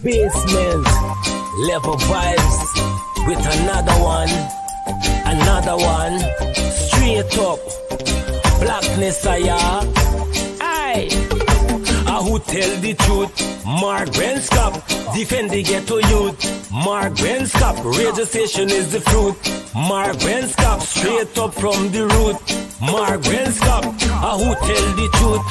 Basement, level vibes with another one, straight up, blackness aye. Who tell the truth? Mark Benskop, defend the ghetto youth. Mark Benskop, radio station is the fruit. Mark Benskop, straight up from the root. Mark Benskop, who tell the truth?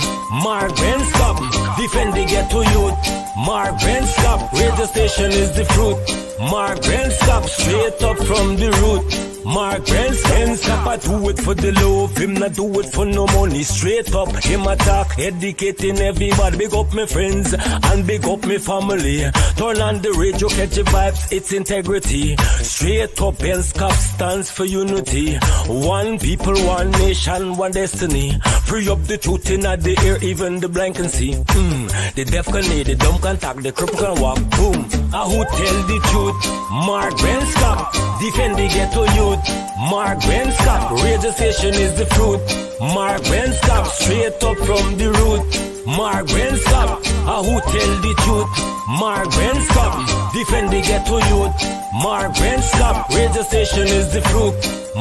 Mark Benskop, defend the ghetto youth. Mark Benskop, radio station is the fruit. Mark Benskop, straight up from the root. Mark Benskop, I do it for the love, him not do it for no money. Straight up, him attack, educating everybody. Big up my friends and big up my family. Turn on the radio, catch the vibes, it's integrity. Straight up, Benskop stands for unity. One people, one nation, one destiny. Free up the truth in the air, even the blind can see. The deaf can hear, the dumb can talk, the cripple can walk. Boom. Who tell the truth? Mark Benskop, defend the ghetto youth. Mark Benskop, radio station is the fruit. Mark Benskop, straight up from the root. Mark Benskop, who tell the truth? Mark Benskop, defend the ghetto youth. Mark Benskop, radio station is the fruit.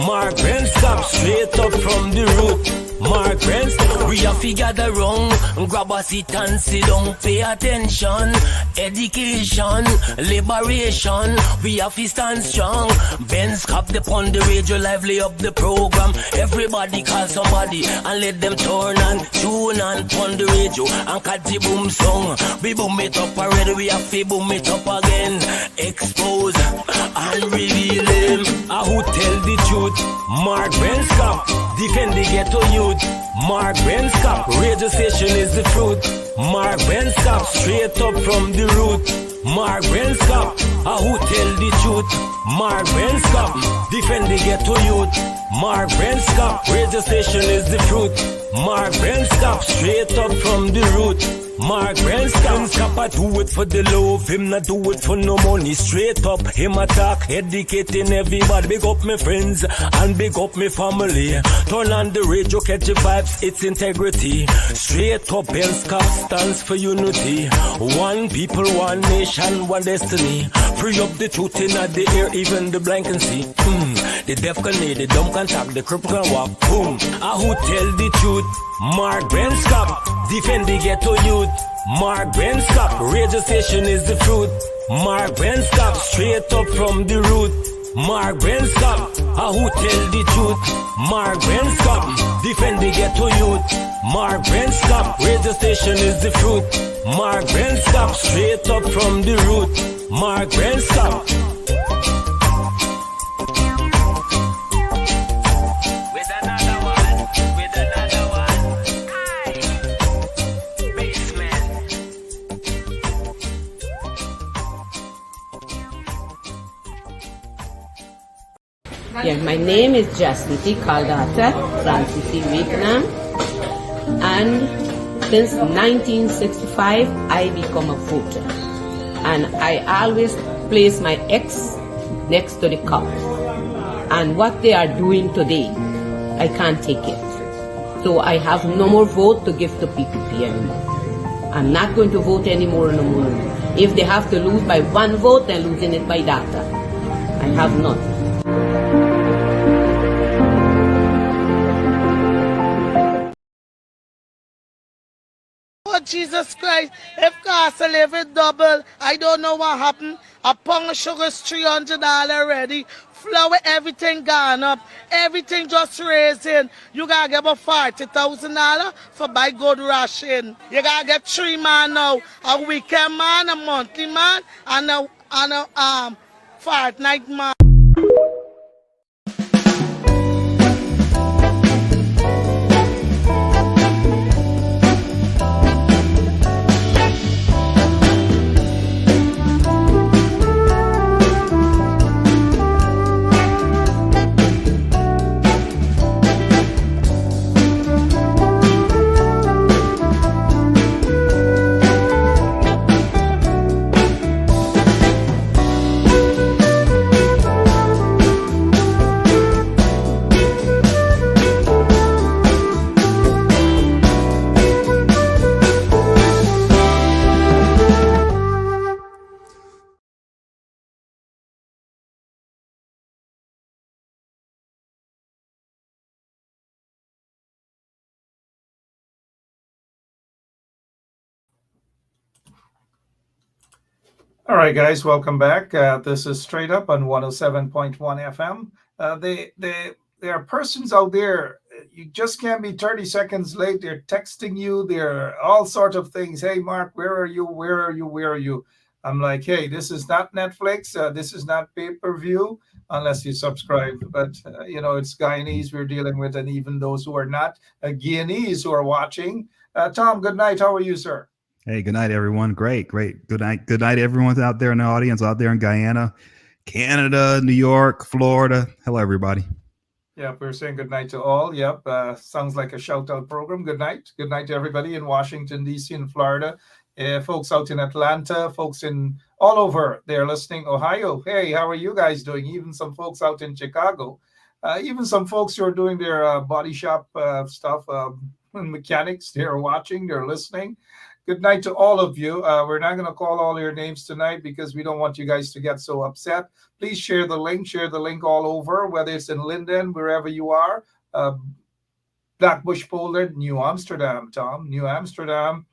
Mark Benskop, straight up from the root. Mark Benskop, we have to gather wrong, grab a seat and sit down, pay attention. Education, liberation, we have to stand strong. Benskop upon the radio, lively up the program. Everybody call somebody and let them turn and tune and pon the radio and catch the boom song. We boom it up already, we have to boom it up again. Expose and reveal him. Who tell the truth? Mark Benskop, defend the ghetto youth. Mark Benskop, radio station is the fruit. Mark Benskop, straight up from the root. Mark Benskop, who tell the truth? Mark Benskop, defend the ghetto youth. Mark Benskop, radio station is the fruit. Mark Benskop, straight up from the root. Mark Benskop, I do it for the love, him not do it for no money. Straight up, him attack, educating everybody. Big up my friends and big up my family. Turn on the radio, catch the vibes, it's integrity. Straight up, Benskop stands for unity. One people, one nation, one destiny. Free up the truth in the air, even the blind can see. The deaf can hear, the dumb can talk, the cripple can walk. Boom. Who tell the truth? Mark Benskop, defend the ghetto youth. Mark Benskop, radio station is the fruit. Mark Benskop, straight up from the root. Mark Benskop, who tell the truth? Mark Benskop, defend the ghetto youth. Mark Benskop, radio station is the fruit. Mark Benskop, straight up from the root. Mark Benskop. Yeah, my name is Jacinty Caldata Francis Vietnam, and since 1965 I become a voter, and I always place my ex next to the cop, and what they are doing today, I can't take it. So I have no more vote to give to PPP anymore. I'm not going to vote anymore no more. If they have to lose by one vote, they're losing it by data. I have none. Jesus Christ, if cost of living double, I don't know what happened. A pound of sugar is $300 already. Flour, everything gone up. Everything just raising. You gotta get about $40,000 for buy good ration. You gotta get 3 man now. A weekend man, a monthly man, and a fortnight man. All right, guys, welcome back. This is Straight Up on 107.1 FM. There are persons out there, you just can't be 30 seconds late. They're texting you, they're all sorts of things. Hey, Mark, where are you? Where are you? Where are you? I'm like, hey, this is not Netflix. This is not pay per view unless you subscribe. But, it's Guyanese we're dealing with, and even those who are not Guyanese who are watching. Tom, good night. How are you, sir? Hey, good night, everyone. Great. Good night. Good night, everyone's out there in the audience, out there in Guyana, Canada, New York, Florida. Hello, everybody. Yep, we're saying good night to all. Yep, sounds like a shout out program. Good night. Good night to everybody in Washington, D.C., and Florida. Folks out in Atlanta, folks in all over, they're listening. Ohio, hey, how are you guys doing? Even some folks out in Chicago, even some folks who are doing their body shop stuff, mechanics, they're watching, they're listening. Good night to all of you. We're not going to call all your names tonight because we don't want you guys to get so upset. Please share the link all over, whether it's in Linden, wherever you are, Blackbush, Poland, New Amsterdam, Tom, New Amsterdam,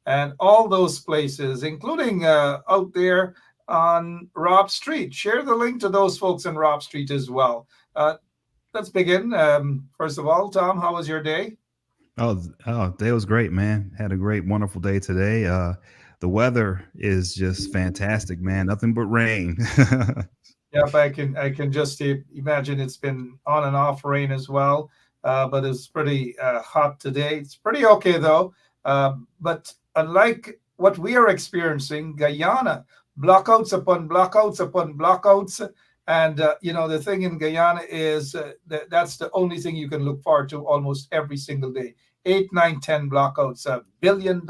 and all those places, including out there on Rob Street. Share the link to those folks in Rob Street as well. Let's begin. First of all, Tom, how was your day? Oh, day was great, man. Had a great, wonderful day today. The weather is just fantastic, man. Nothing but rain. Yep, I can just imagine it's been on and off rain as well, but it's pretty hot today. It's pretty okay though. But unlike what we are experiencing, Guyana, blockouts upon blockouts upon blockouts. And, the thing in Guyana is that's the only thing you can look forward to almost every single day. 8, 9, 10 blackouts, $1 billion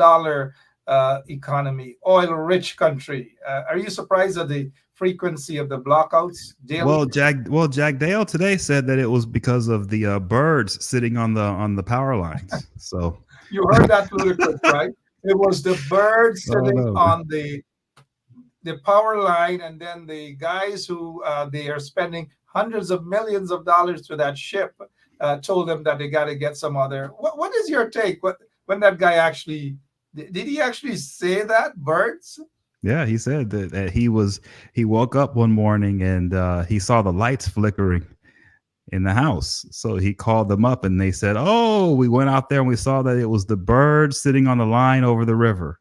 economy, oil-rich country. Are you surprised at the frequency of the blackouts daily? Well, Jagdeo today said that it was because of the birds sitting on the power lines. So you heard that, ludicrous, right? It was the birds sitting on the power line, and then the guys who they are spending hundreds of millions of dollars to that ship told them that they got to get some other. What is your take? When that guy actually did he actually say that birds? Yeah, he said that he woke up one morning and he saw the lights flickering in the house. So he called them up and they said, "Oh, we went out there and we saw that it was the birds sitting on the line over the river."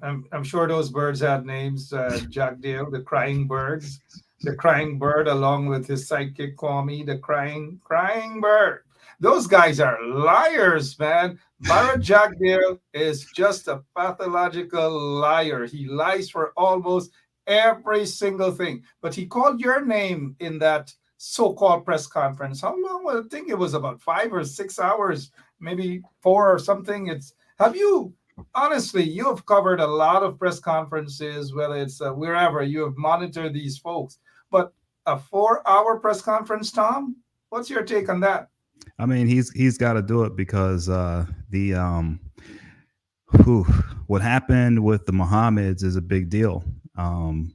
I'm sure those birds had names. Jagdeo, the crying birds, the crying bird, along with his sidekick Kwame, the crying bird. Those guys are liars, man. Barra Jagdeo is just a pathological liar. He lies for almost every single thing. But he called your name in that so-called press conference. How long? I think it was about 5 or 6 hours, maybe 4 or something. Honestly, you have covered a lot of press conferences, whether it's wherever you have monitored these folks. But a 4-hour press conference, Tom, what's your take on that? I mean, he's got to do it because what happened with the Mohammeds is a big deal, and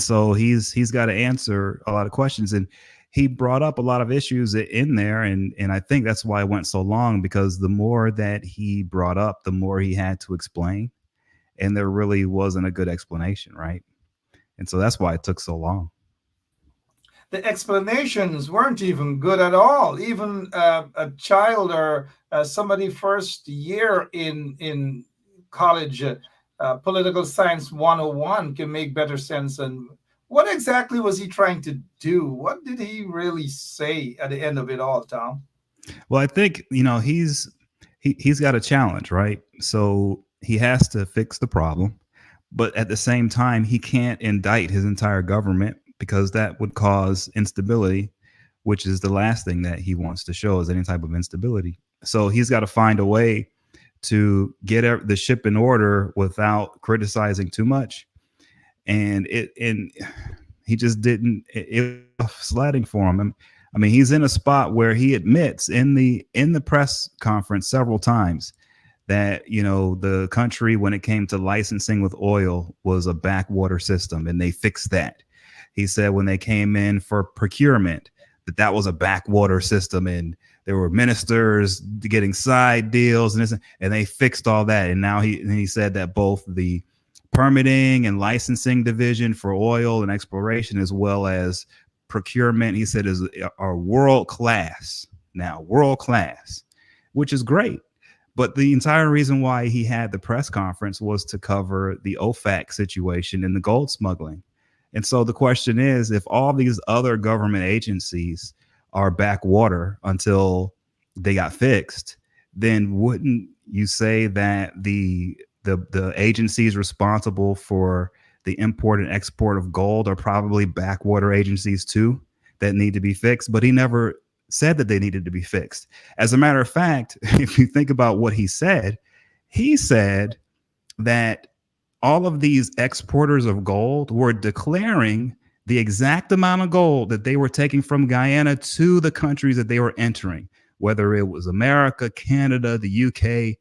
so he's got to answer a lot of questions, and he brought up a lot of issues in there, and I think that's why it went so long, because the more that he brought up, the more he had to explain, and there really wasn't a good explanation, right? And so that's why it took so long. The explanations weren't even good at all. Even a child or somebody first year in college, political science 101 can make better sense. And what exactly was he trying to do? What did he really say at the end of it all, Tom? Well, I think, he's got a challenge, right? So he has to fix the problem, but at the same time, he can't indict his entire government, because that would cause instability, which is the last thing that he wants to show, is any type of instability. So he's got to find a way to get the ship in order without criticizing too much. And he just didn't. It was sledding for him. I mean, he's in a spot where he admits in the press conference several times that, the country, when it came to licensing with oil, was a backwater system, and they fixed that. He said when they came in for procurement, that was a backwater system, and there were ministers getting side deals and they fixed all that. And now he said that both the permitting and licensing division for oil and exploration, as well as procurement, he said, are world class now, world class, which is great. But the entire reason why he had the press conference was to cover the OFAC situation and the gold smuggling. And so the question is, if all these other government agencies are backwater until they got fixed, then wouldn't you say that the agencies responsible for the import and export of gold are probably backwater agencies too that need to be fixed? But he never said that they needed to be fixed. As a matter of fact, if you think about what he said that all of these exporters of gold were declaring the exact amount of gold that they were taking from Guyana to the countries that they were entering, whether it was America, Canada, the UK,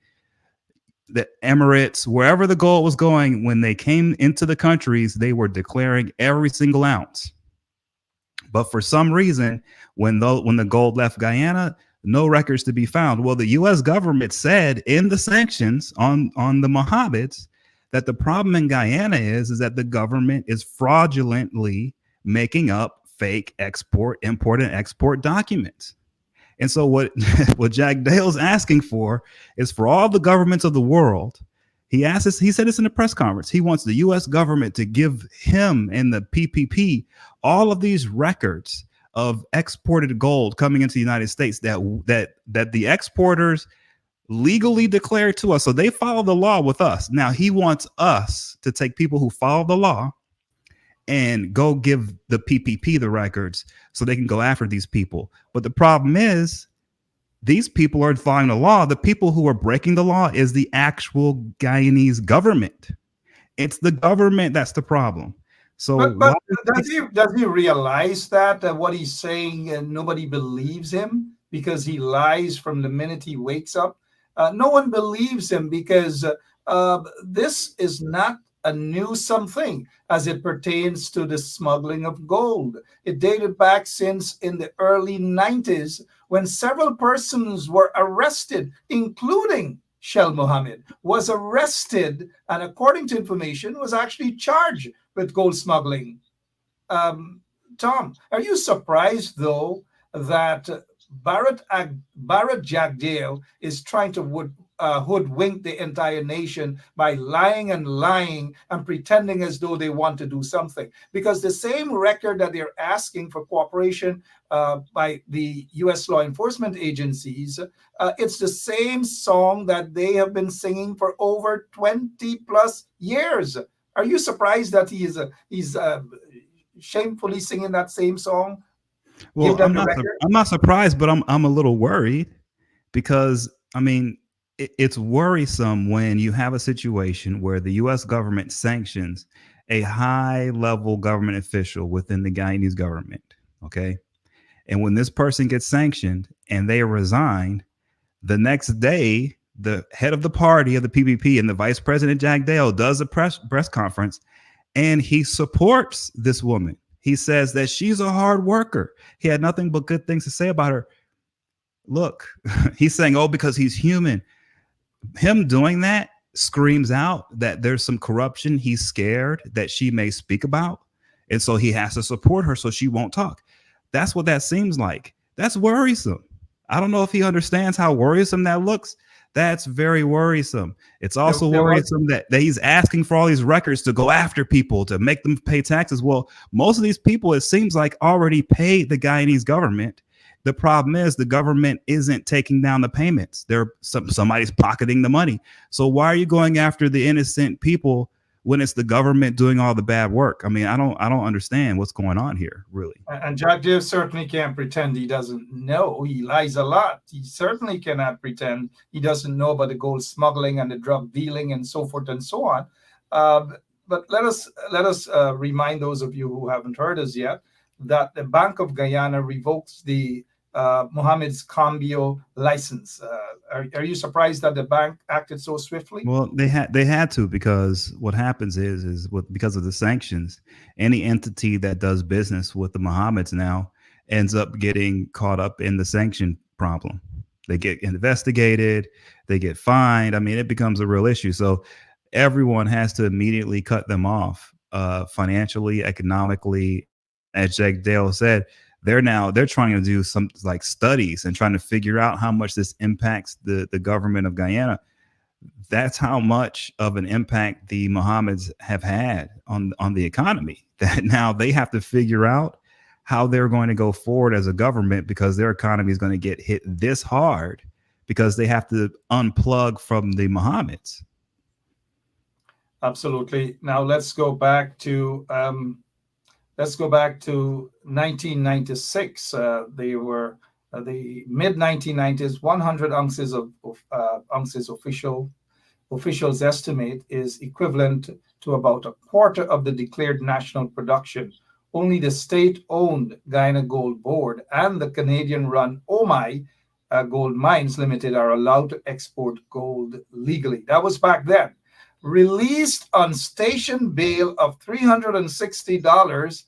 the Emirates, wherever the gold was going. When they came into the countries, they were declaring every single ounce. But for some reason, when the gold left Guyana, no records to be found. Well, the U.S. government said in the sanctions on the Mohammeds that the problem in Guyana is that the government is fraudulently making up fake import and export documents. And so what Jagdeo's asking for is for all the governments of the world. He said this in a press conference. He wants the U.S. government to give him and the PPP all of these records of exported gold coming into the United States that the exporters legally declared to us. So they follow the law with us. Now he wants us to take people who follow the law and go give the PPP the records so they can go after these people. But the problem is, these people are following the law. The people who are breaking the law is the actual Guyanese government. It's the government that's the problem. So but does he realize that what he's saying, nobody believes him because he lies from the minute he wakes up? No one believes him because this is not a new something as it pertains to the smuggling of gold. It dated back since in the early 90s when several persons were arrested, including Shell Mohammed was arrested and, according to information, was actually charged with gold smuggling. Tom, are you surprised, though, that Barrett Jagdeo is trying to hoodwink the entire nation by lying and pretending as though they want to do something? Because the same record that they're asking for cooperation by the U.S. law enforcement agencies, it's the same song that they have been singing for over 20 plus years. Are you surprised that he's shamefully singing that same song? Well, I'm not surprised, but I'm a little worried because, I mean, it's worrisome when you have a situation where the U.S. government sanctions a high-level government official within the Guyanese government, okay? And when this person gets sanctioned and they resign, the next day, the head of the party of the PPP and the vice president, Jagdeo, does a press conference, and he supports this woman. He says that she's a hard worker. He had nothing but good things to say about her. Look, he's saying, oh, because he's human. Him doing that screams out that there's some corruption he's scared that she may speak about. And so he has to support her so she won't talk. That's what that seems like. That's worrisome. I don't know if he understands how worrisome that looks. That's very worrisome. It's also worrisome that he's asking for all these records to go after people, to make them pay taxes. Well, most of these people, it seems like, already paid the Guyanese government. The problem is the government isn't taking down the payments. Somebody's pocketing the money. So why are you going after the innocent people when it's the government doing all the bad work? I mean, I don't understand what's going on here, really. And Jagdeo certainly can't pretend he doesn't know. He lies a lot. He certainly cannot pretend he doesn't know about the gold smuggling and the drug dealing and so forth and so on. But let us remind those of you who haven't heard us yet that the Bank of Guyana revokes the Mohammed's Cambio license. Are you surprised that the bank acted so swiftly? Well, they had to, because what happens is because of the sanctions, any entity that does business with the Mohammeds now ends up getting caught up in the sanction problem. They get investigated, they get fined. I mean, it becomes a real issue. So everyone has to immediately cut them off, financially, economically. As Jagdeo said, they're trying to do some like studies and trying to figure out how much this impacts the government of Guyana. That's how much of an impact the Mohammeds have had on the economy, that now they have to figure out how they're going to go forward as a government, because their economy is going to get hit this hard because they have to unplug from the Mohammeds. Absolutely. Now let's go back to 1996. They were the mid 1990s. 100 ounces of ounces officials estimate is equivalent to about a quarter of the declared national production. Only the state-owned Guyana Gold Board and the Canadian-run OMI Gold Mines Limited are allowed to export gold legally. That was back then. Released on station bail of $360,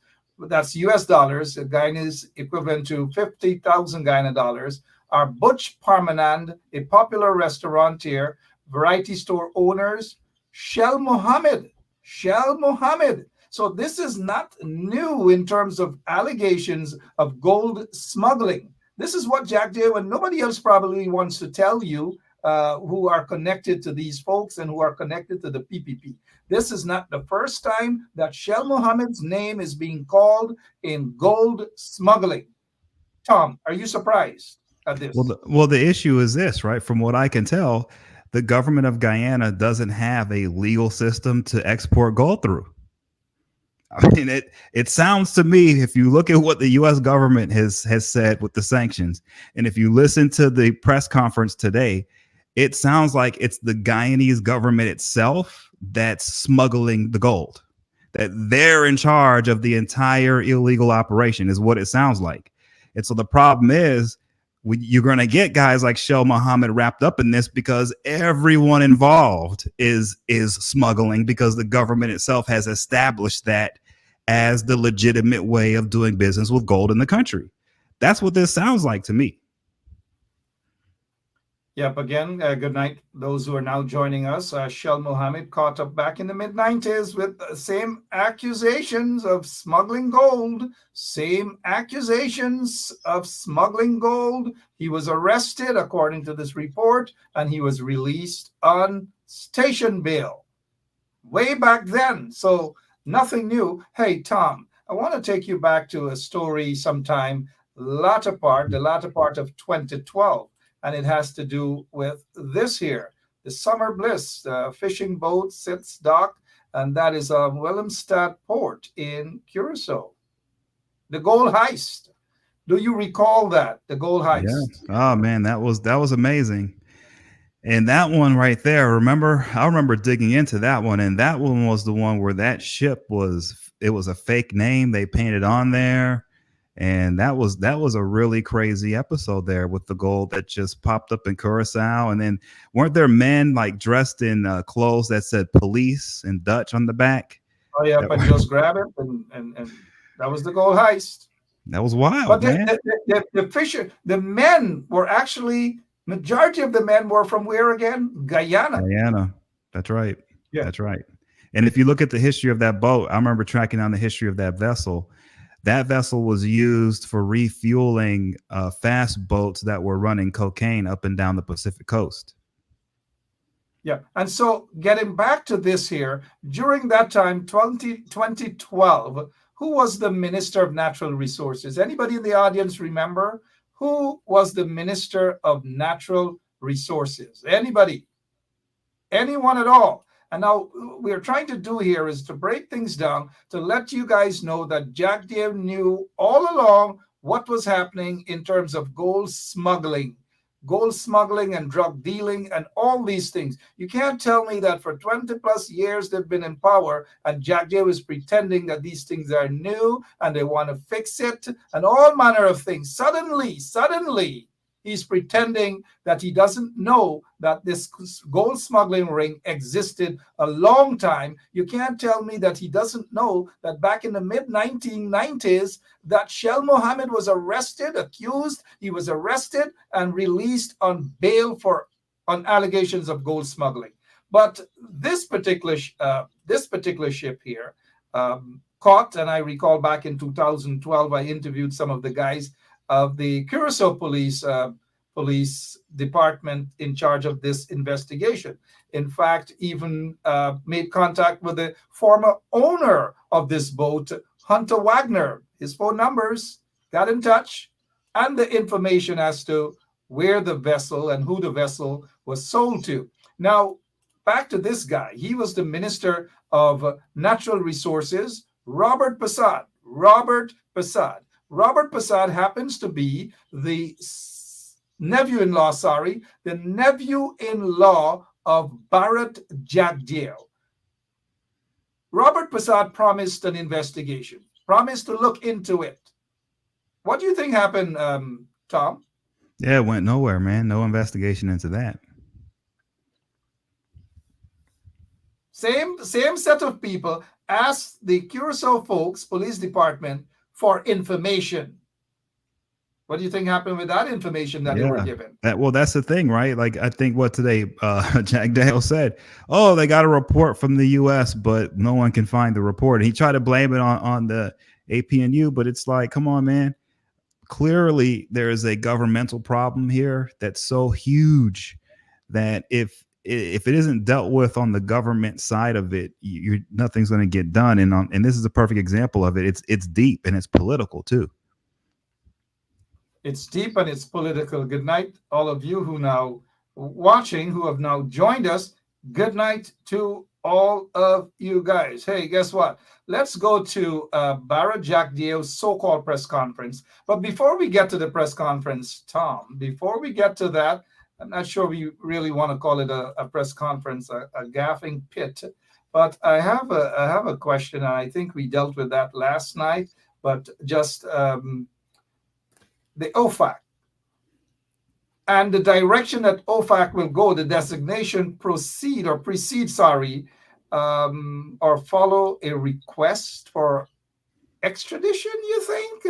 that's US dollars, Guyanese equivalent to 50,000 Guyana dollars, are Butch Parmanand, a popular restaurateur, variety store owners, Shell Mohammed. So this is not new in terms of allegations of gold smuggling. This is what Jagdeo and nobody else probably wants to tell you, who are connected to these folks and who are connected to the PPP. This is not the first time that Shell Mohammed's name is being called in gold smuggling. Tom, are you surprised at this? Well, the issue is this, right? From what I can tell, the government of Guyana doesn't have a legal system to export gold through. I mean, it sounds to me, if you look at what the U.S. government has said with the sanctions, and if you listen to the press conference today, it sounds like it's the Guyanese government itself that's smuggling the gold, that they're in charge of the entire illegal operation, is what it sounds like. And so the problem is, you're going to get guys like Shell Mohammed wrapped up in this, because everyone involved is smuggling, because the government itself has established that as the legitimate way of doing business with gold in the country. That's what this sounds like to me. Yep, again, good night. Those who are now joining us, Shell Mohammed caught up back in the mid-90s with the same accusations of smuggling gold. He was arrested, according to this report, and he was released on station bail way back then. So nothing new. Hey, Tom, I want to take you back to a story sometime the latter part of 2012. And it has to do with this here. The Summer Bliss fishing boat sits dock, and that is Willemstad Port in Curacao. The gold heist. Do you recall that? The gold heist. Yeah. Oh man, that was amazing. And that one right there, I remember digging into that one, and that one was the one where that ship was a fake name they painted on there. And that was a really crazy episode there with the gold that just popped up in Curacao. And then weren't there men like dressed in clothes that said police in Dutch on the back? Oh yeah, but just grab it, and that was the gold heist. That was wild. But man. the men were actually, majority of the men were from where again? Guyana. That's right. Yeah. That's right. And if you look at the history of that boat, I remember tracking down the history of that vessel. That vessel was used for refueling fast boats that were running cocaine up and down the Pacific coast. Yeah. And so getting back to this here, during that time, 2012, who was the Minister of Natural Resources? Anybody in the audience remember? Who was the Minister of Natural Resources? Anybody? Anyone at all? And now we're trying to do here is to break things down to let you guys know that Jagdeo knew all along what was happening in terms of gold smuggling and drug dealing and all these things. You can't tell me that for 20 plus years they've been in power and Jagdeo is pretending that these things are new and they want to fix it and all manner of things. Suddenly, he's pretending that he doesn't know that this gold smuggling ring existed a long time. You can't tell me that he doesn't know that back in the mid-1990s that Shell Mohammed was accused, he was arrested and released on bail on allegations of gold smuggling. But this particular ship here caught, and I recall back in 2012, I interviewed some of the guys of the Curacao police department in charge of this investigation. In fact, even made contact with the former owner of this boat, Hunter Wagner. His phone numbers, got in touch, and the information as to where the vessel and who the vessel was sold to. Now, back to this guy. He was the Minister of Natural Resources, Robert Passad. Robert Passad. Robert Passad happens to be the nephew-in-law of Bharat Jagdeo. Robert Passad promised an investigation, promised to look into it. What do you think happened, Tom? Yeah, it went nowhere, man. No investigation into that. Same set of people asked the Curacao folks, police department, for information. What do you think happened with that information that they were given? Well, that's the thing, right? Like, I think what today Jagdeo said, oh, they got a report from the U.S., but no one can find the report. And he tried to blame it on the APNU, but it's like, come on, man. Clearly, there is a governmental problem here that's so huge that if it isn't dealt with on the government side of it, nothing's going to get done. And this is a perfect example of it. It's deep and it's political too. It's deep and it's political. Good night, all of you who now watching, who have now joined us. Good night to all of you guys. Hey, guess what? Let's go to Bharat Jagdeo's so-called press conference. But before we get to the press conference, Tom, before we get to that, I'm not sure we really want to call it a press conference, a gaffing pit. But I have a question, and I think we dealt with that last night. But just the OFAC and the direction that OFAC will go, the designation precede, or follow a request for extradition, you think?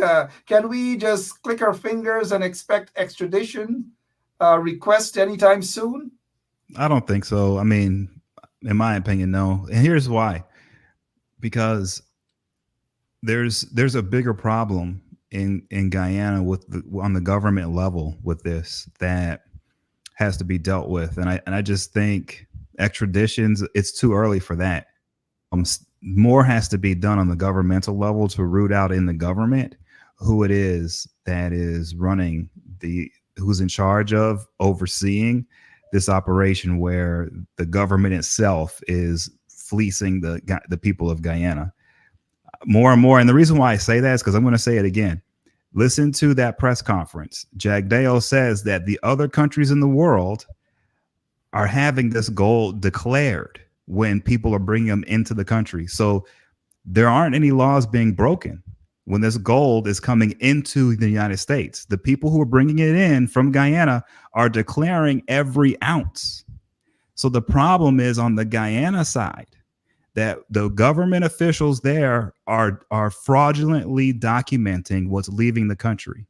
Can we just click our fingers and expect extradition request anytime soon? I don't think so. I mean, in my opinion, no. And here's why. Because there's a bigger problem in Guyana on the government level with this that has to be dealt with. And I just think extraditions, it's too early for that. More has to be done on the governmental level to root out in the government who it is that is running who's in charge of overseeing this operation where the government itself is fleecing the people of Guyana more and more. And the reason why I say that is because I'm going to say it again. Listen to that press conference. Jagdeo says that the other countries in the world are having this gold declared when people are bringing them into the country. So there aren't any laws being broken when this gold is coming into the United States. The people who are bringing it in from Guyana are declaring every ounce. So the problem is on the Guyana side that the government officials there are fraudulently documenting what's leaving the country.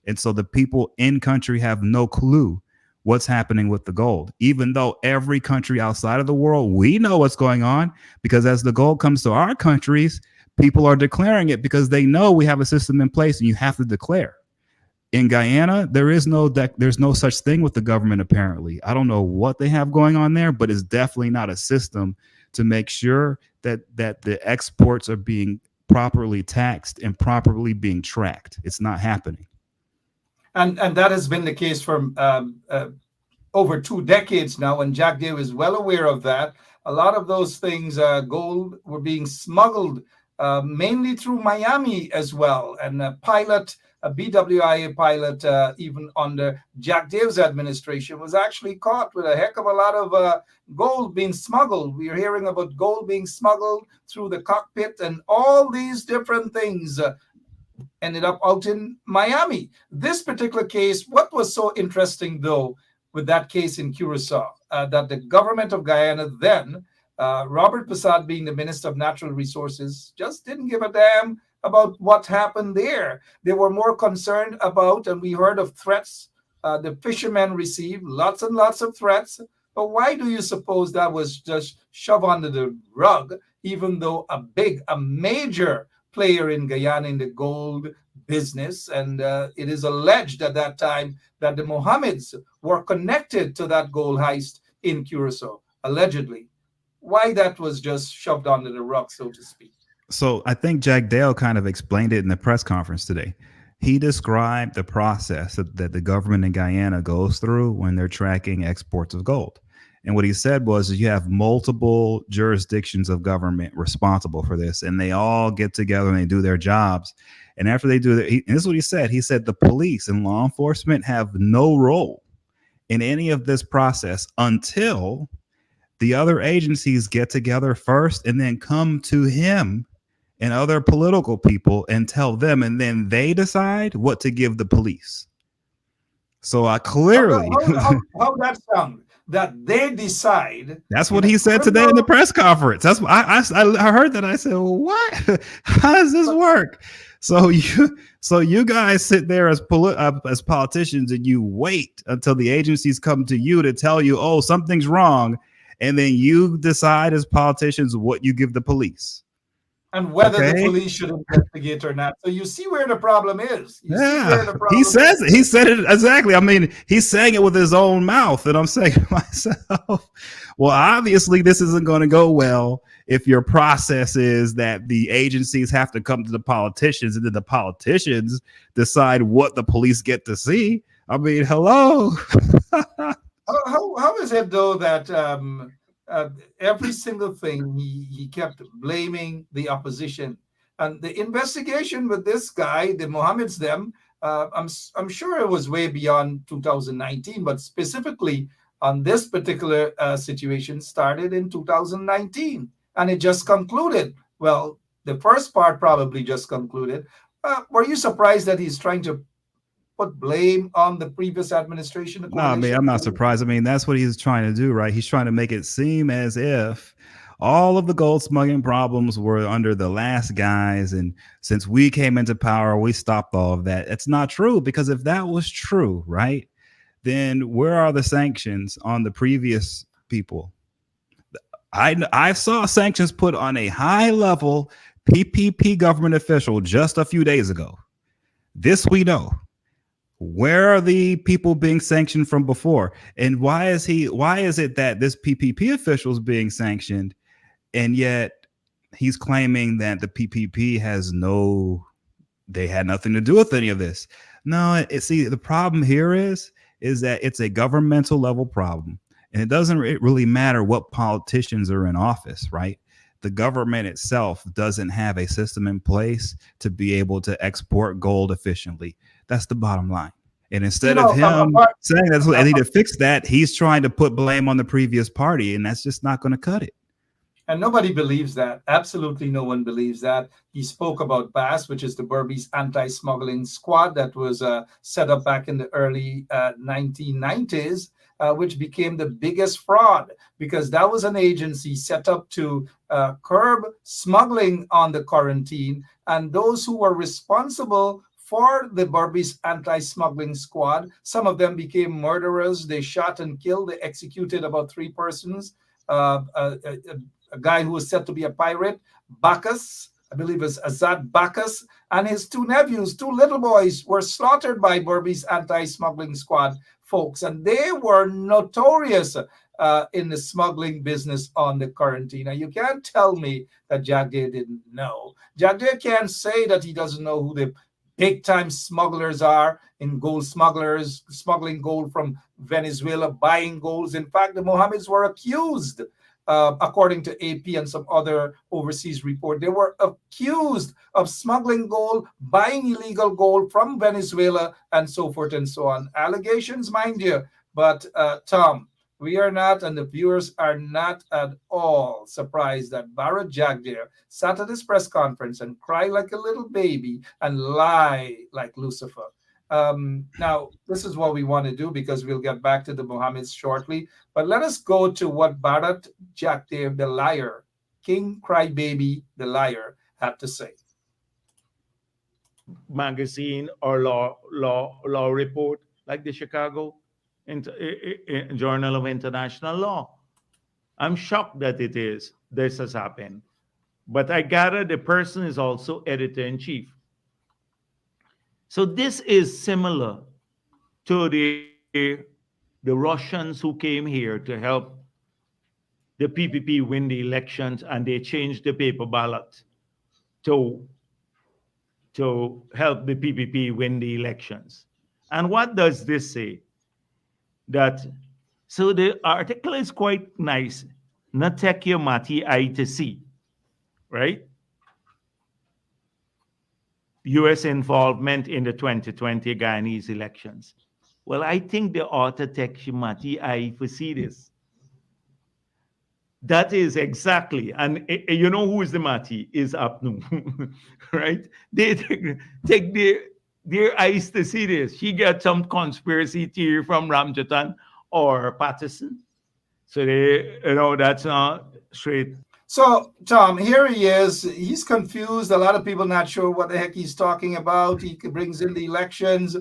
And so the people in country have no clue what's happening with the gold, even though every country outside of the world, we know what's going on, because as the gold comes to our countries, people are declaring it because they know we have a system in place and you have to declare. In Guyana, there's no such thing with the government, apparently. I don't know what they have going on there, but it's definitely not a system to make sure that the exports are being properly taxed and properly being tracked. It's not happening. And that has been the case for over 2 decades now, and Jagdeo is well aware of that. A lot of those things, gold, were being smuggled mainly through Miami as well. And a BWIA pilot, even under Jagdeo's administration, was actually caught with a heck of a lot of gold being smuggled. We're hearing about gold being smuggled through the cockpit, and all these different things ended up out in Miami. This particular case, what was so interesting, though, with that case in Curacao, that the government of Guyana then, Robert Passad being the Minister of Natural Resources, just didn't give a damn about what happened there. They were more concerned about, and we heard of threats the fishermen received, lots and lots of threats But why do you suppose that was just shoved under the rug, even though a major player in Guyana in the gold business, and it is alleged at that time that the Mohammeds were connected to that gold heist in Curacao, allegedly. Why that was just shoved under the rug, so to speak. So I think Jagdeo kind of explained it in the press conference today. He described the process that the government in Guyana goes through when they're tracking exports of gold. And what he said was you have multiple jurisdictions of government responsible for this, and they all get together and they do their jobs. And after they do that, and this is what he said. He said the police and law enforcement have no role in any of this process until the other agencies get together first and then come to him and other political people and tell them, and then they decide what to give the police. So I clearly How that sound? That they decide. that's what he said today in the press conference. That's what I heard that. I said, well, what? How does this work? So you guys sit there as politicians and you wait until the agencies come to you to tell you, oh, something's wrong, and then you decide as politicians what you give the police. And whether the police should investigate or not. So you see where the problem is. He says it. He said it exactly. I mean, he's saying it with his own mouth, and I'm saying to myself, well, obviously this isn't going to go well if your process is that the agencies have to come to the politicians and then the politicians decide what the police get to see. I mean, hello. How is it, though, that every single thing he kept blaming the opposition, and the investigation with this guy, the Mohammeds, I'm sure it was way beyond 2019, but specifically on this particular situation started in 2019, and it just concluded. Well, the first part probably just concluded. Were you surprised that he's trying to put blame on the previous administration? No, I mean, I'm not surprised. I mean, that's what he's trying to do, right? He's trying to make it seem as if all of the gold smuggling problems were under the last guys, and since we came into power, we stopped all of that. It's not true, because if that was true, right, then where are the sanctions on the previous people? I saw sanctions put on a high-level PPP government official just a few days ago. This we know. Where are the people being sanctioned from before? And why is it that this PPP official is being sanctioned, and yet he's claiming that the PPP they had nothing to do with any of this? No, see, the problem here is that it's a governmental level problem, and it doesn't really matter what politicians are in office, right? The government itself doesn't have a system in place to be able to export gold efficiently. That's the bottom line. And instead of him saying that's what I need to fix that, he's trying to put blame on the previous party, and that's just not going to cut it. And nobody believes that. Absolutely no one believes that. He spoke about BAS, which is the Berbice Anti-Smuggling Squad that was set up back in the early 1990s, which became the biggest fraud, because that was an agency set up to curb smuggling on the quarantine. And those who were responsible for the Berbice Anti-Smuggling Squad, some of them became murderers. They shot and killed. They executed about 3 persons. A guy who was said to be a pirate, Bacchus, I believe it's Azad Bacchus, and his 2 nephews, 2 little boys, were slaughtered by Berbice Anti-Smuggling Squad folks, and they were notorious in the smuggling business on the quarantine. Now, you can't tell me that Jagdeo didn't know. Jagdeo can't say that he doesn't know who the big-time smugglers are in gold smugglers, smuggling gold from Venezuela, buying golds. In fact, the Mohammeds were accused, according to AP and some other overseas report, they were accused of smuggling gold, buying illegal gold from Venezuela, and so forth and so on. Allegations, mind you. But Tom, we are not, and the viewers are not at all surprised that Bharat Jagdeo sat at this press conference and cried like a little baby and lie like Lucifer. Now, this is what we want to do, because we'll get back to the Mohammeds shortly. But let us go to what Bharat Jagdeo, the liar, King Crybaby, the liar, had to say. Magazine or law report like the Chicago, Journal of International Law. I'm shocked that this has happened. But I gather the person is also editor in chief. So this is similar to the Russians who came here to help the PPP win the elections, and they changed the paper ballot to help the PPP win the elections. And what does this say? That so the article is quite nice. Not take your mati eye to see, right? U.S. involvement in the 2020 Guyanese elections. Well, I think the author takes your mati eye to see this. That is exactly, and you know who is the Mati? Is Apnu, right? They take their eyes to see this. She got some conspiracy theory from Ramjatan or Patterson. So that's not straight. So, Tom, here he is. He's confused. A lot of people not sure what the heck he's talking about. He brings in the elections.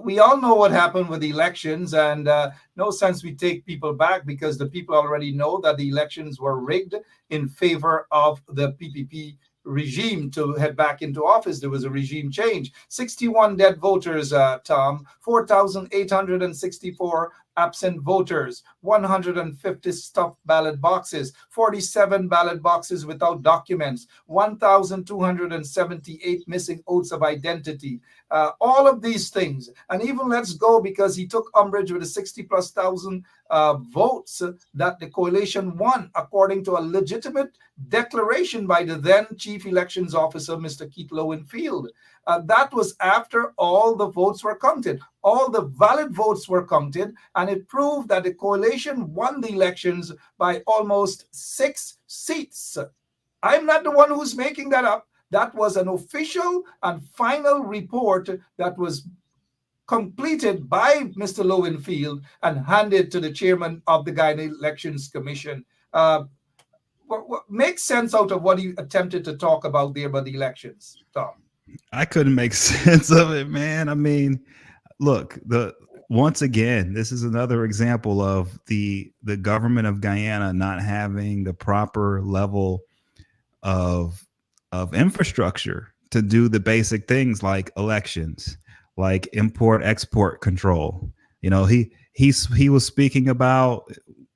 We all know what happened with the elections, and no sense we take people back because the people already know that the elections were rigged in favor of the PPP regime to head back into office. There was a regime change. 61 dead voters, Tom, 4,864 absent voters, 150 stuffed ballot boxes, 47 ballot boxes without documents, 1,278 missing oaths of identity. All of these things. And even let's go because he took umbrage with the 60 plus thousand votes that the coalition won, according to a legitimate declaration by the then chief elections officer, Mr. Keith Lowenfield. That was after all the votes were counted. All the valid votes were counted, and it proved that the coalition won the elections by almost 6 seats. I'm not the one who's making that up. That was an official and final report that was completed by Mr. Lowenfield and handed to the chairman of the Guyana Elections Commission. What makes sense out of what he attempted to talk about there about the elections, Tom? I couldn't make sense of it, man. I mean, look, once again, this is another example of the government of Guyana not having the proper level of infrastructure to do the basic things like elections, like import export control. He was speaking about,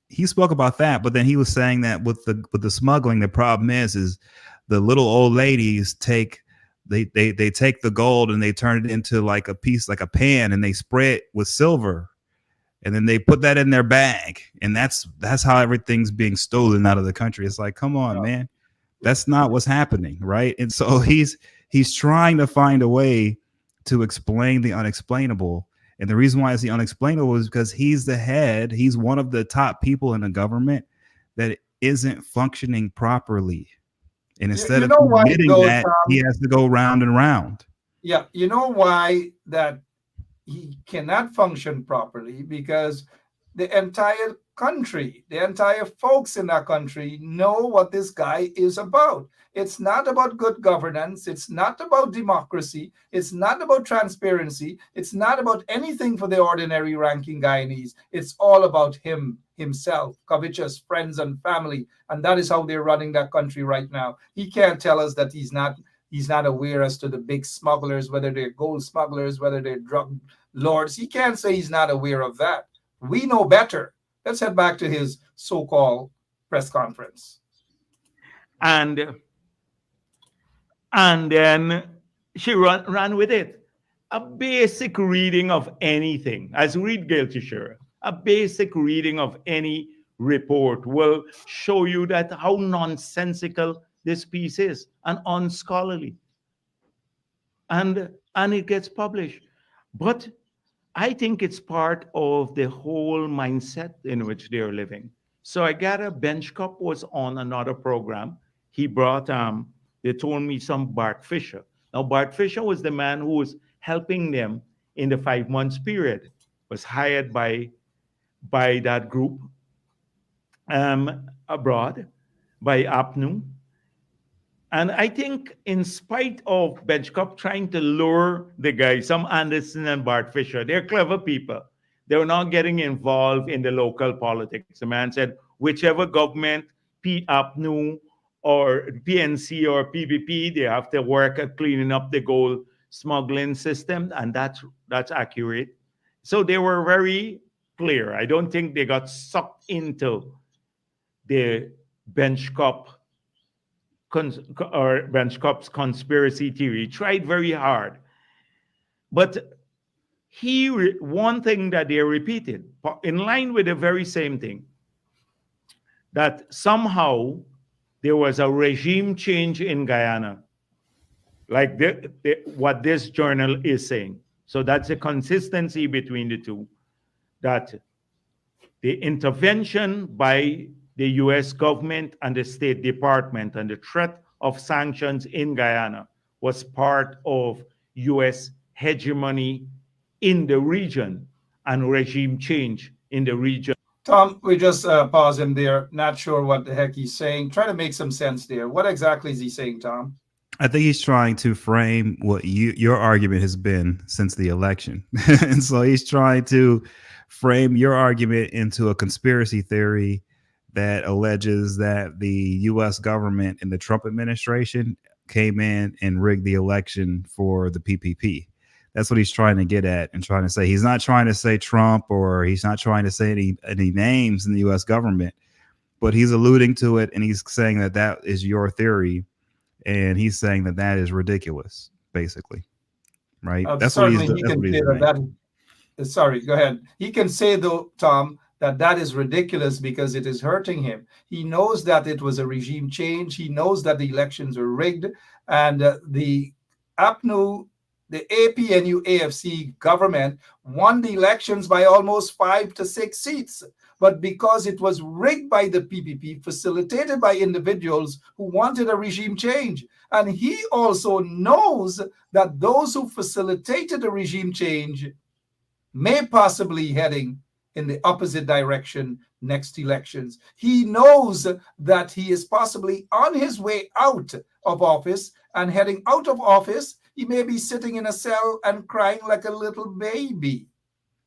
he spoke about that, but then he was saying that with the smuggling, the problem is the little old ladies take the gold and they turn it into like a piece, like a pan, and they spray it with silver, and then they put that in their bag, and that's how everything's being stolen out of the country. It's like, come on, man, that's not what's happening, right? And so he's trying to find a way to explain the unexplainable. And the reason why it's the unexplainable is because he's the head. He's one of the top people in the government that isn't functioning properly. And instead of admitting that, he has to go round and round. Yeah, you know why that he cannot function properly? Because the entire country, the entire folks in that country know what this guy is about. It's not about good governance. It's not about democracy. It's not about transparency. It's not about anything for the ordinary ranking Guyanese. It's all about himself, covetous friends and family. And that is how they're running that country right now. He can't tell us that he's not aware as to the big smugglers, whether they're gold smugglers, whether they're drug lords. He can't say he's not aware of that. We know better. Let's head back to his so-called press conference. And then she ran with it. A basic reading of anything, as read Guilty Sure, a basic reading of any report will show you that how nonsensical this piece is and unscholarly. And it gets published. But I think it's part of the whole mindset in which they're living. So I gather Bench Cup was on another program. He brought, they told me some Bart Fisher. Now, Bart Fisher was the man who was helping them in the 5 months period, was hired by that group abroad, by APNU. And I think in spite of Bench Cup trying to lure the guys, some Anderson and Bart Fisher, they're clever people. They were not getting involved in the local politics. The man said, whichever government, APNU or PNC or PPP, they have to work at cleaning up the gold smuggling system, and that's accurate. So they were very clear. I don't think they got sucked into the bench cup or bench cup's conspiracy theory. He tried very hard, but one thing that they repeated in line with the very same thing, that somehow there was a regime change in Guyana, like what this journal is saying. So that's a consistency between the two, that the intervention by the US government and the State Department and the threat of sanctions in Guyana was part of US hegemony in the region and regime change in the region. Tom, we just pause him there. Not sure what the heck he's saying. Try to make some sense there. What exactly is he saying, Tom? I think he's trying to frame what your argument has been since the election. And so he's trying to frame your argument into a conspiracy theory that alleges that the U.S. government and the Trump administration came in and rigged the election for the PPP. That's what he's trying to get at and trying to say. He's not trying to say Trump, or he's not trying to say any names in the U.S. government, but he's alluding to it, and he's saying that that is your theory, and he's saying that that is ridiculous, basically, right? That's what he's doing. Sorry, go ahead. He can say, though, Tom, that is ridiculous because it is hurting him. He knows that it was a regime change. He knows that the elections were rigged, and the APNU, the APNU AFC government won the elections by almost 5 to 6 seats. But because it was rigged by the PPP, facilitated by individuals who wanted a regime change. And he also knows that those who facilitated the regime change may possibly heading in the opposite direction next elections. He knows that he is possibly on his way out of office, and heading out of office, he may be sitting in a cell and crying like a little baby.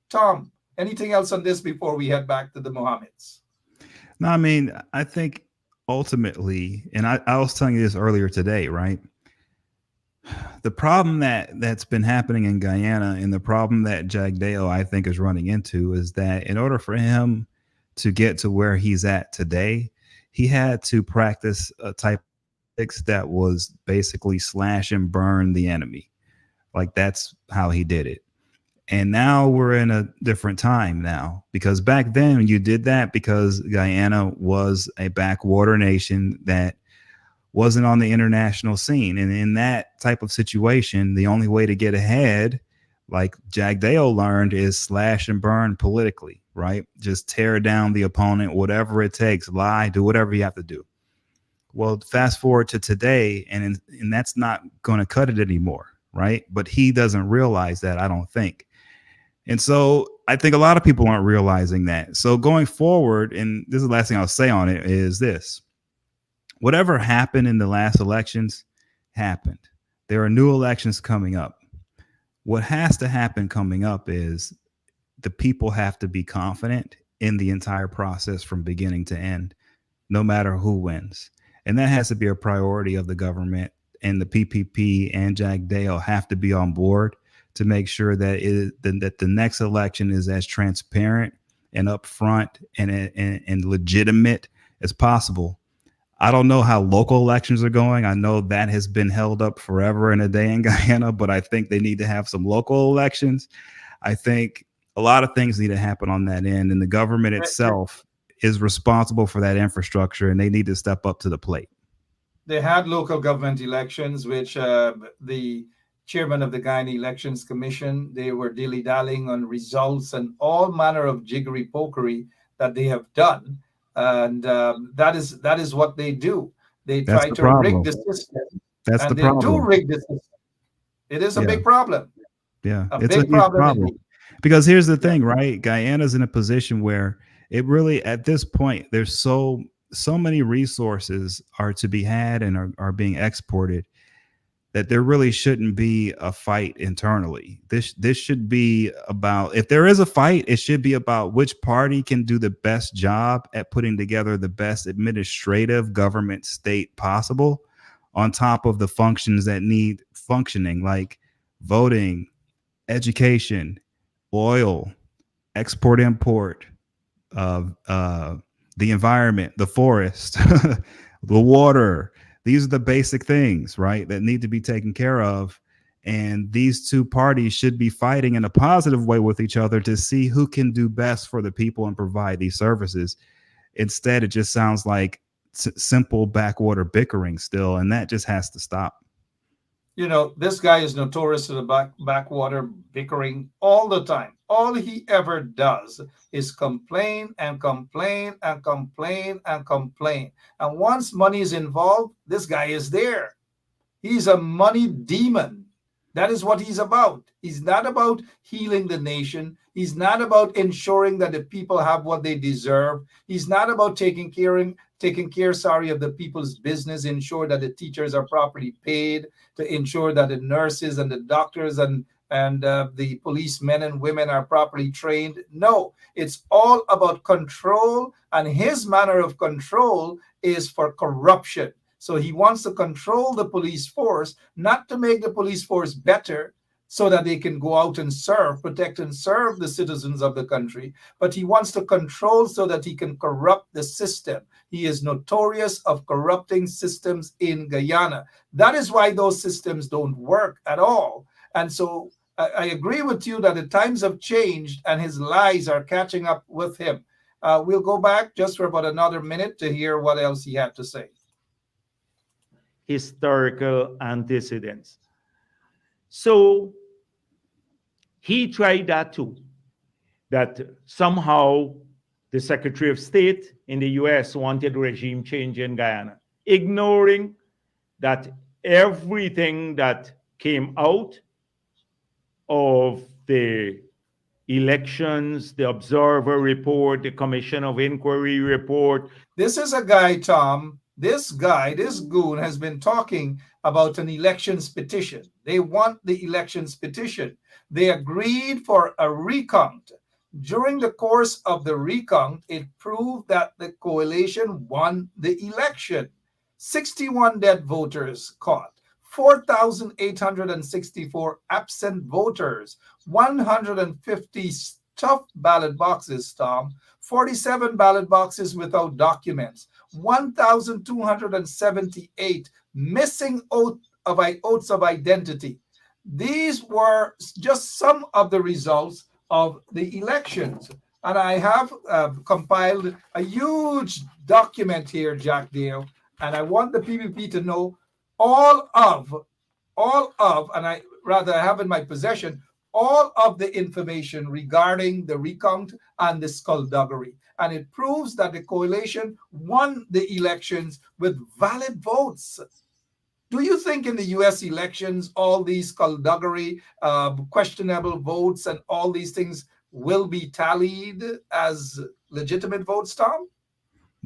Tom, anything else on this before we head back to the Mohammeds? No, I mean, I think ultimately, and I was telling you this earlier today, right? The problem that's been happening in Guyana, and the problem that Jagdeo, I think, is running into, is that in order for him to get to where he's at today, he had to practice a type of tactics that was basically slash and burn the enemy. Like, that's how he did it. And now we're in a different time now, because back then you did that because Guyana was a backwater nation that wasn't on the international scene. And in that type of situation, the only way to get ahead, like Jagdeo learned, is slash and burn politically, right? Just tear down the opponent, whatever it takes, lie, do whatever you have to do. Well, fast forward to today, and that's not going to cut it anymore, right? But he doesn't realize that, I don't think. And so I think a lot of people aren't realizing that. So going forward, and this is the last thing I'll say on it, is this. Whatever happened in the last elections happened. There are new elections coming up. What has to happen coming up is the people have to be confident in the entire process from beginning to end, no matter who wins. And that has to be a priority of the government, and the PPP and Jagdeo have to be on board to make sure that that the next election is as transparent and upfront and legitimate as possible. I don't know how local elections are going. I know that has been held up forever and a day in Guyana, but I think they need to have some local elections. I think a lot of things need to happen on that end, and the government itself is responsible for that infrastructure, and they need to step up to the plate. They had local government elections, which the chairman of the Guyana Elections Commission, they were dilly-dallying on results and all manner of jiggery-pokery that they have done. And that is what they do. They try to rig the system. That's the problem. They do rig the system. It is a big problem. Yeah, it's a big problem. Because here's the thing, right? Guyana's in a position where it really, at this point, there's so many resources are to be had and are being exported. that there really shouldn't be a fight internally. This should be about, if there is a fight, it should be about which party can do the best job at putting together the best administrative government state possible, on top of the functions that need functioning, like voting, education, oil, export import, the environment, the forest, the water. These are the basic things, right, that need to be taken care of. And these two parties should be fighting in a positive way with each other to see who can do best for the people and provide these services. Instead, it just sounds like simple backwater bickering still, and that just has to stop. You know, this guy is notorious for the backwater bickering all the time. All he ever does is complain and complain and complain and complain. And once money is involved, this guy is there. He's a money demon. That is what he's about. He's not about healing the nation. He's not about ensuring that the people have what they deserve. He's not about taking care of the people's business, ensure that the teachers are properly paid, to ensure that the nurses and the doctors and the policemen and women are properly trained. No, it's all about control, and his manner of control is for corruption. So he wants to control the police force, not to make the police force better so that they can go out and serve, protect and serve the citizens of the country, but he wants to control so that he can corrupt the system. He is notorious of corrupting systems in Guyana. That is why those systems don't work at all. And so I agree with you that the times have changed and his lies are catching up with him. We'll go back just for about another minute to hear what else he had to say. Historical antecedents. So he tried that too, that somehow the Secretary of State in the US wanted regime change in Guyana, ignoring that everything that came out of the elections, the Observer report, the Commission of Inquiry report. This is a guy, Tom, this goon has been talking about an elections petition. They want the elections petition. They agreed for a recount. During the course of the recount, it proved that the coalition won the election. 61 dead voters caught, 4,864 absent voters, 150 stuffed ballot boxes, Tom, 47 ballot boxes without documents, 1,278 missing oaths of identity. These were just some of the results of the elections. And I have compiled a huge document here, Jagdeo, and I want the PPP to know all of, and I have in my possession all of the information regarding the recount and the skullduggery. And it proves that the coalition won the elections with valid votes. Do you think in the US elections, all these skullduggery, questionable votes, and all these things will be tallied as legitimate votes, Tom?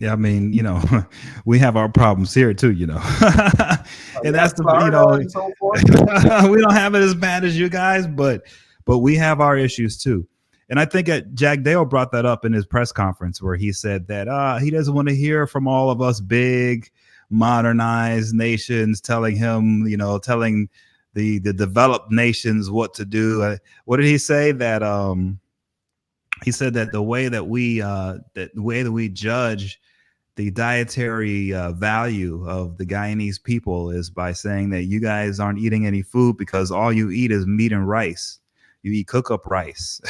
Yeah, I mean, we have our problems here too, and that's the, and so forth. We don't have it as bad as you guys, but we have our issues too. And I think Jagdeo brought that up in his press conference where he said that he doesn't want to hear from all of us big modernized nations telling him, telling the developed nations what to do. What did he say? That he said that the way that we judge the dietary value of the Guyanese people is by saying that you guys aren't eating any food because all you eat is meat and rice. You eat cook-up rice.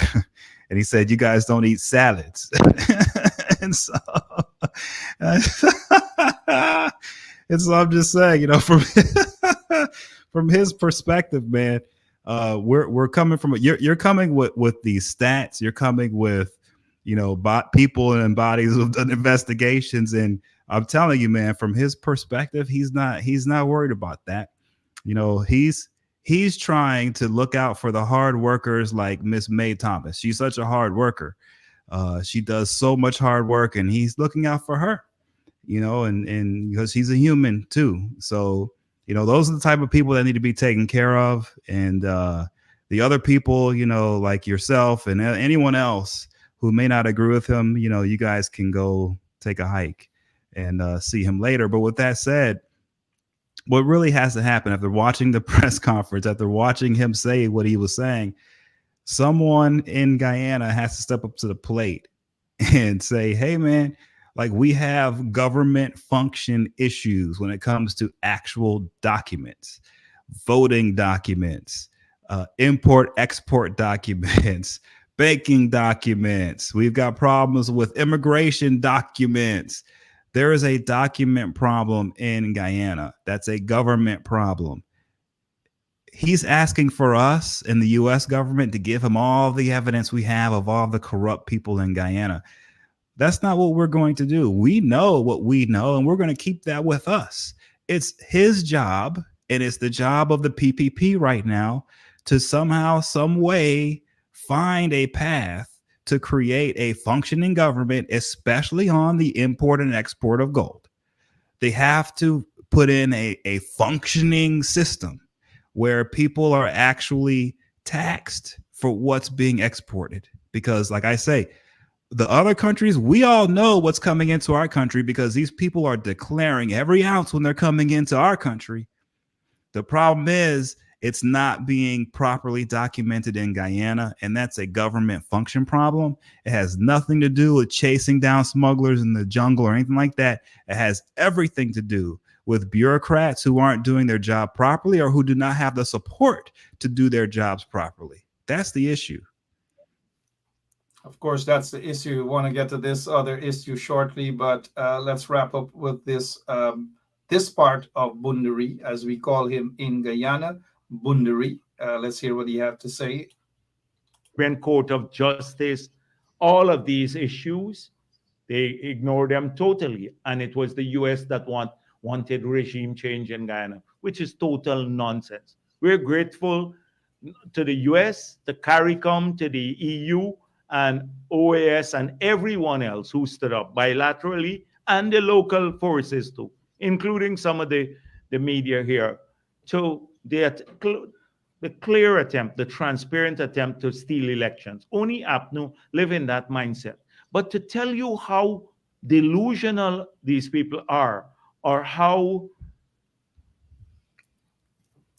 And he said, you guys don't eat salads. And so, I'm just saying, from his perspective, man, we're coming from, you're coming with these stats. You're coming with, people and bodies who've done investigations. And I'm telling you, man, from his perspective, he's not worried about that. He's trying to look out for the hard workers like Miss May Thomas. She's such a hard worker. She does so much hard work, and he's looking out for her, and because she's a human too. So Those are the type of people that need to be taken care of. And the other people, like yourself and anyone else who may not agree with him, you guys can go take a hike and see him later. But with that said, what really has to happen after watching the press conference, after watching him say what he was saying, someone in Guyana has to step up to the plate and say, hey, man, like, we have government function issues when it comes to actual documents, voting documents, import export documents, banking documents. We've got problems with immigration documents. There is a document problem in Guyana. That's a government problem. He's asking for us in the U.S. government to give him all the evidence we have of all the corrupt people in Guyana. That's not what we're going to do. We know what we know, and we're going to keep that with us. It's his job, and it's the job of the PPP right now to somehow, some way, find a path to create a functioning government, especially on the import and export of gold. They have to put in a functioning system where people are actually taxed for what's being exported. Because, like I say, the other countries, we all know what's coming into our country because these people are declaring every ounce when they're coming into our country. The problem is it's not being properly documented in Guyana, and that's a government function problem. It has nothing to do with chasing down smugglers in the jungle or anything like that. It has everything to do with bureaucrats who aren't doing their job properly or who do not have the support to do their jobs properly. That's the issue. Of course, that's the issue. We want to get to this other issue shortly, but let's wrap up with this this part of Bundari, as we call him in Guyana, Bundari. Let's hear what he had to say. Supreme Court of Justice, all of these issues, they ignore them totally. And it was the US that wanted regime change in Guyana, which is total nonsense. We're grateful to the US, to CARICOM, to the EU, and OAS, and everyone else who stood up bilaterally, and the local forces too, including some of the media here, to the clear attempt, the transparent attempt to steal elections. Only APNU live in that mindset. But to tell you how delusional these people are, or how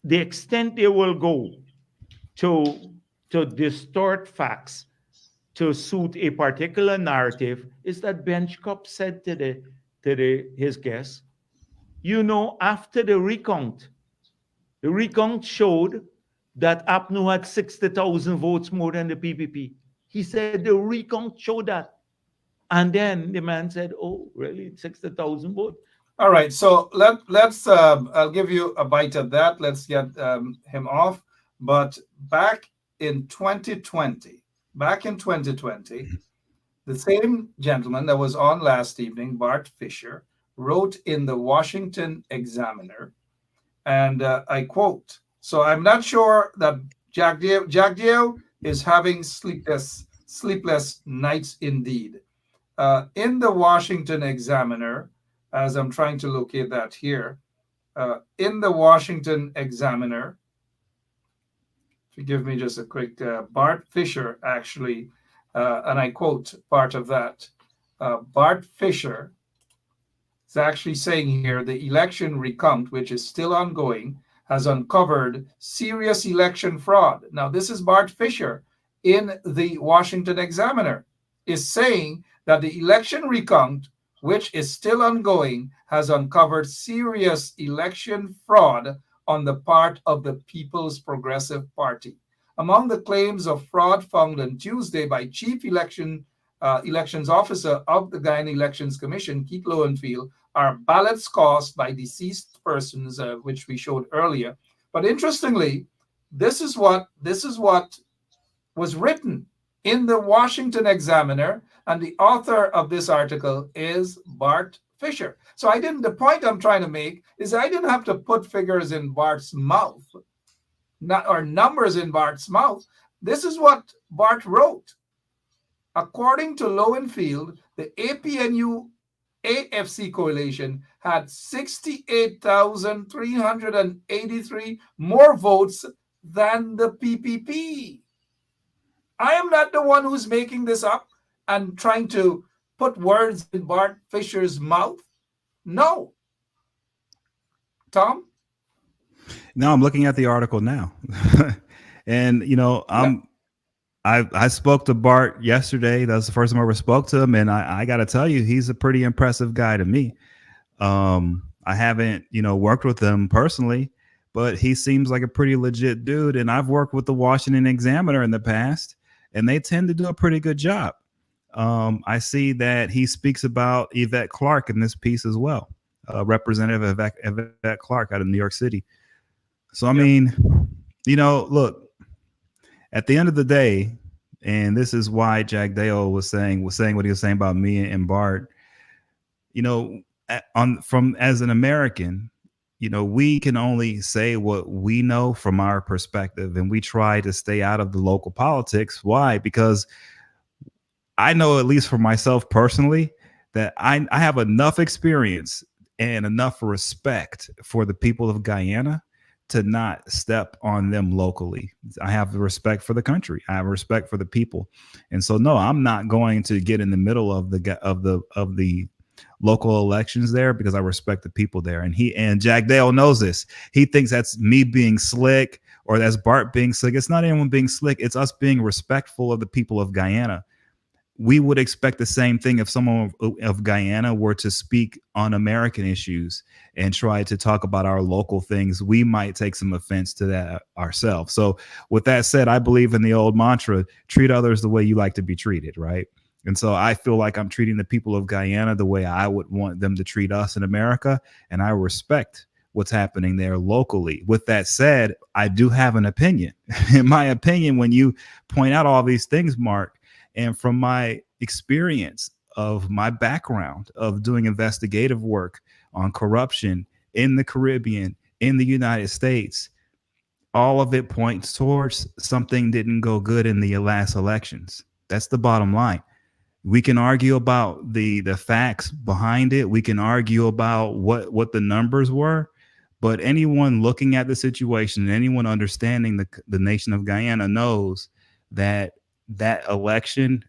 the extent they will go to distort facts to suit a particular narrative, is that Benchcup said to his guests, after the recount showed that APNU had 60,000 votes more than the PPP. He said the recount showed that. And then the man said, oh, really? 60,000 votes? All right. So let's I'll give you a bite of that. Let's get him off. But back in 2020, the same gentleman that was on last evening, Bart Fisher, wrote in the Washington Examiner, and I quote, so I'm not sure that Jagdeo is having sleepless nights indeed. In the Washington Examiner, as I'm trying to locate that here, in the Washington Examiner, if you give me just a quick, Bart Fisher actually, and I quote part of that, Bart Fisher is actually saying here, the election recount, which is still ongoing, has uncovered serious election fraud. Now, this is Bart Fisher in the Washington Examiner, is saying that the election recount, which is still ongoing, has uncovered serious election fraud on the part of the People's Progressive Party. Among the claims of fraud found on Tuesday by Chief Elections Officer of the Guyana Elections Commission, Keith Lowenfield, are ballots caused by deceased persons, which we showed earlier. But interestingly, this is what was written in the Washington Examiner, and the author of this article is Bart Fisher. So the point I'm trying to make is I didn't have to put figures in Bart's mouth, or numbers in Bart's mouth. This is what Bart wrote. According to Lowenfield, the AFC coalition had 68,383 more votes than the PPP. I am not the one who's making this up and trying to put words in Bart Fisher's mouth. No. Tom? No, I'm looking at the article now. And I spoke to Bart yesterday. That was the first time I ever spoke to him, and I got to tell you, he's a pretty impressive guy to me. I haven't, worked with him personally, but he seems like a pretty legit dude. And I've worked with the Washington Examiner in the past, and they tend to do a pretty good job. I see that he speaks about Yvette Clarke in this piece as well, Representative Yvette Clarke out of New York City. So, I mean, look, at the end of the day, and this is why Jagdeo was saying what he was saying about me and Bart, as an American, we can only say what we know from our perspective, and we try to stay out of the local politics. Why? Because I know, at least for myself personally, that I have enough experience and enough respect for the people of Guyana to not step on them locally. I have respect for the country. I have respect for the people. And so, no, I'm not going to get in the middle of the local elections there, because I respect the people there. And Jagdeo knows this. He thinks that's me being slick, or that's Bart being slick. It's not anyone being slick. It's us being respectful of the people of Guyana. We would expect the same thing if someone of Guyana were to speak on American issues and try to talk about our local things. We might take some offense to that ourselves. So with that said, I believe in the old mantra, treat others the way you like to be treated, right? And so I feel like I'm treating the people of Guyana the way I would want them to treat us in America, and I respect what's happening there locally. With that said, I do have an opinion. In my opinion, when you point out all these things, Mark, and from my experience of my background of doing investigative work on corruption in the Caribbean, in the United States, all of it points towards something didn't go good in the last elections. That's the bottom line. We can argue about the facts behind it. We can argue about what the numbers were, but anyone looking at the situation, anyone understanding the nation of Guyana knows that election,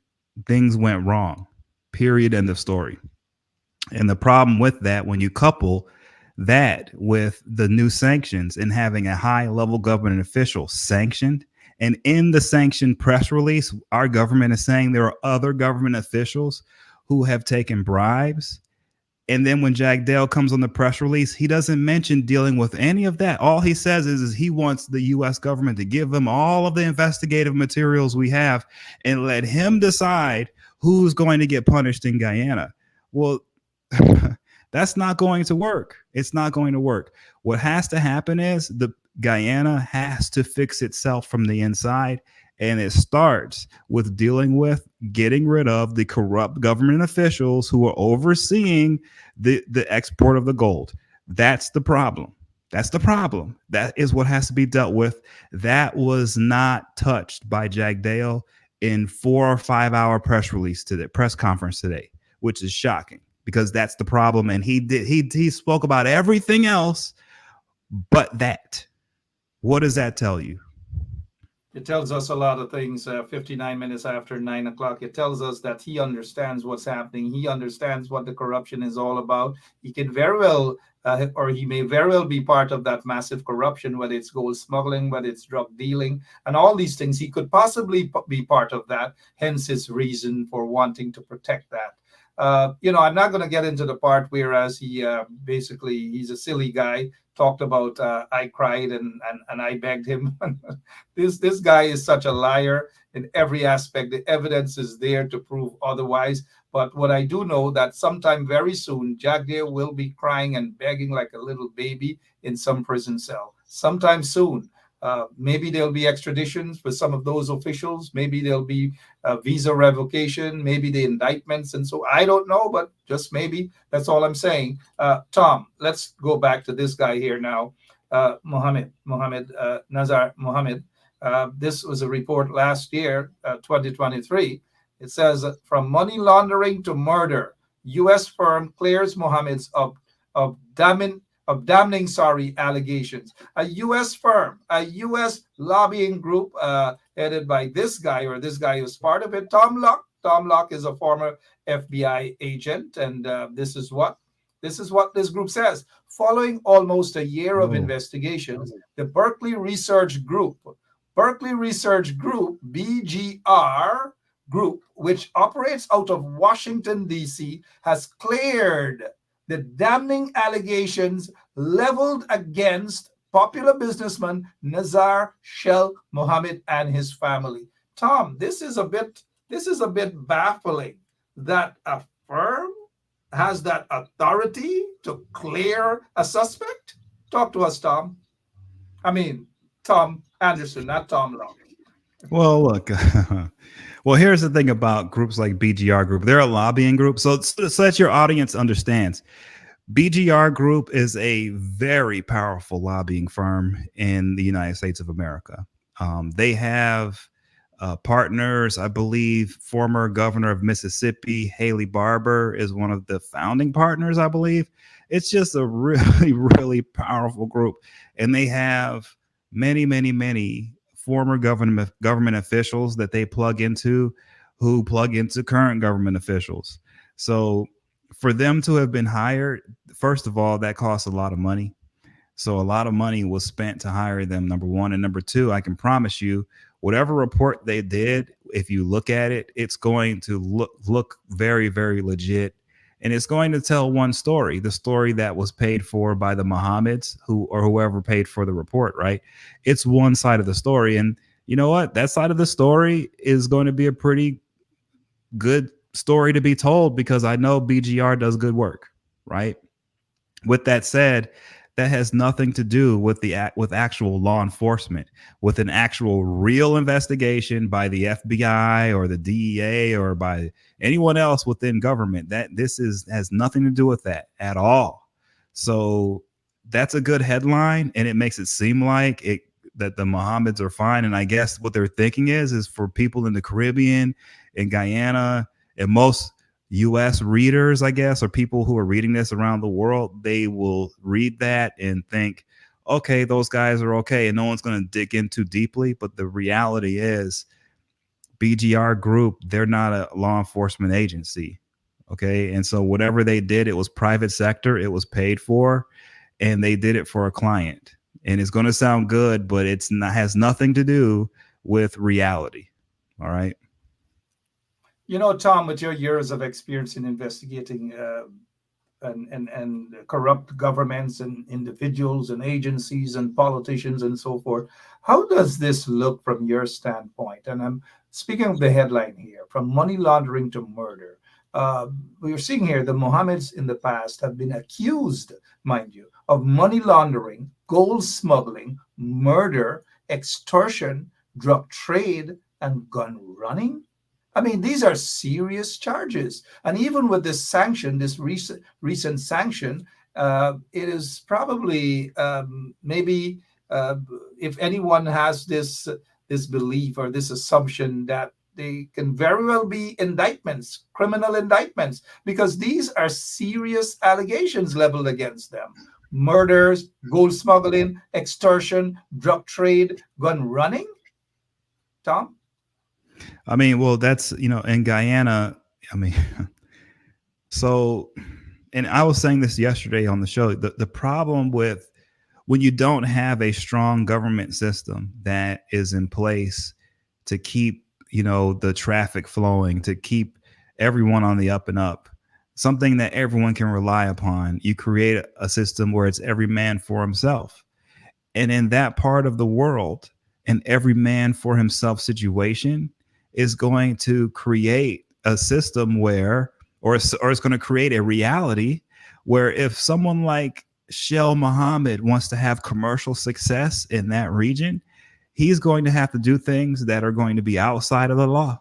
things went wrong, period, end of story. And the problem with that, when you couple that with the new sanctions and having a high level government official sanctioned, and in the sanctioned press release, our government is saying there are other government officials who have taken bribes. And then when Jagdeo comes on the press release, he doesn't mention dealing with any of that. All he says is he wants the U.S. government to give him all of the investigative materials we have and let him decide who's going to get punished in Guyana. Well, that's not going to work. It's not going to work. What has to happen is the Guyana has to fix itself from the inside. And it starts with dealing with getting rid of the corrupt government officials who are overseeing the export of the gold. That's the problem. That's the problem. That is what has to be dealt with. That was not touched by Jagdeo in 4 or 5 hour press conference today, which is shocking, because that's the problem. And he spoke about everything else but that. What does that tell you? It tells us a lot of things. 59 minutes after 9 o'clock, it tells us that he understands what's happening. He understands what the corruption is all about. He can very well, or he may very well be part of that massive corruption, whether it's gold smuggling, whether it's drug dealing, and all these things. He could possibly be part of that, hence his reason for wanting to protect that. I'm not going to get into the part whereas he he's a silly guy, talked about I cried and I begged him. This guy is such a liar in every aspect. The evidence is there to prove otherwise. But what I do know that sometime very soon, Jagdeo will be crying and begging like a little baby in some prison cell. Sometime soon. Maybe there'll be extraditions for some of those officials. Maybe there'll be visa revocation, maybe the indictments. And so I don't know, but just maybe. That's all I'm saying. Tom, let's go back to this guy here now. Nazar Mohammed. This was a report last year, 2023. It says, from money laundering to murder, U.S. firm clears Mohammed's of damning allegations. A U.S. firm, a U.S. lobbying group headed by this guy, or this guy who's part of it, Tom Locke. Tom Locke is a former FBI agent, and this is what this group says. Following almost a year of Whoa. investigations, the Berkeley Research Group (BGR) Group, which operates out of Washington, D.C., has cleared the damning allegations leveled against popular businessman Nazar Shell Mohammed and his family. Tom, this is a bit baffling that a firm has that authority to clear a suspect. Talk to us, Tom. I mean, Tom Anderson, not Tom Long. Well, look. Well, here's the thing about groups like BGR Group. They're a lobbying group. So that your audience understands. BGR Group is a very powerful lobbying firm in the United States of America. They have partners, I believe, former governor of Mississippi, Haley Barbour, is one of the founding partners, I believe. It's just a really, really powerful group. And they have many, many, many former government officials that they plug into, who plug into current government officials. So for them to have been hired, first of all, that costs a lot of money. So a lot of money was spent to hire them, number one. And number two, I can promise you, whatever report they did, if you look at it, it's going to look very, very legit. And it's going to tell one story, the story that was paid for by the Mohammeds, or whoever paid for the report, right? It's one side of the story. And you know what? That side of the story is going to be a pretty good story to be told, because I know BGR does good work, right? With that said, that has nothing to do with with actual law enforcement, with an actual real investigation by the FBI or the DEA or by anyone else within government. That has nothing to do with that at all. So that's a good headline, and it makes it seem like that the Mohammeds are fine. And I guess what they're thinking is for people in the Caribbean, in Guyana, and most US readers, I guess, or people who are reading this around the world, they will read that and think, okay, those guys are okay, and no one's going to dig in too deeply. But the reality is, BGR Group, they're not a law enforcement agency. Okay. And so whatever they did, it was private sector, it was paid for, and they did it for a client. And it's going to sound good, but has nothing to do with reality. All right. Tom, with your years of experience in investigating and corrupt governments and individuals and agencies and politicians and so forth, how does this look from your standpoint? And I'm speaking of the headline here, from money laundering to murder. We are seeing here the Mohammeds in the past have been accused, mind you, of money laundering, gold smuggling, murder, extortion, drug trade, and gun running. I mean, these are serious charges. And even with this sanction, this recent sanction, it is probably maybe if anyone has this belief or this assumption that they can very well be indictments, criminal indictments, because these are serious allegations leveled against them. Murders, gold smuggling, extortion, drug trade, gun running. Tom? I mean, well, that's, in Guyana, I mean, so, and I was saying this yesterday on the show, the problem with when you don't have a strong government system that is in place to keep, the traffic flowing, to keep everyone on the up and up, something that everyone can rely upon, you create a system where it's every man for himself. And in that part of the world, an every man for himself situation is going to create a system where, or it's going to create a reality where if someone like Shell Mohammed wants to have commercial success in that region, he's going to have to do things that are going to be outside of the law,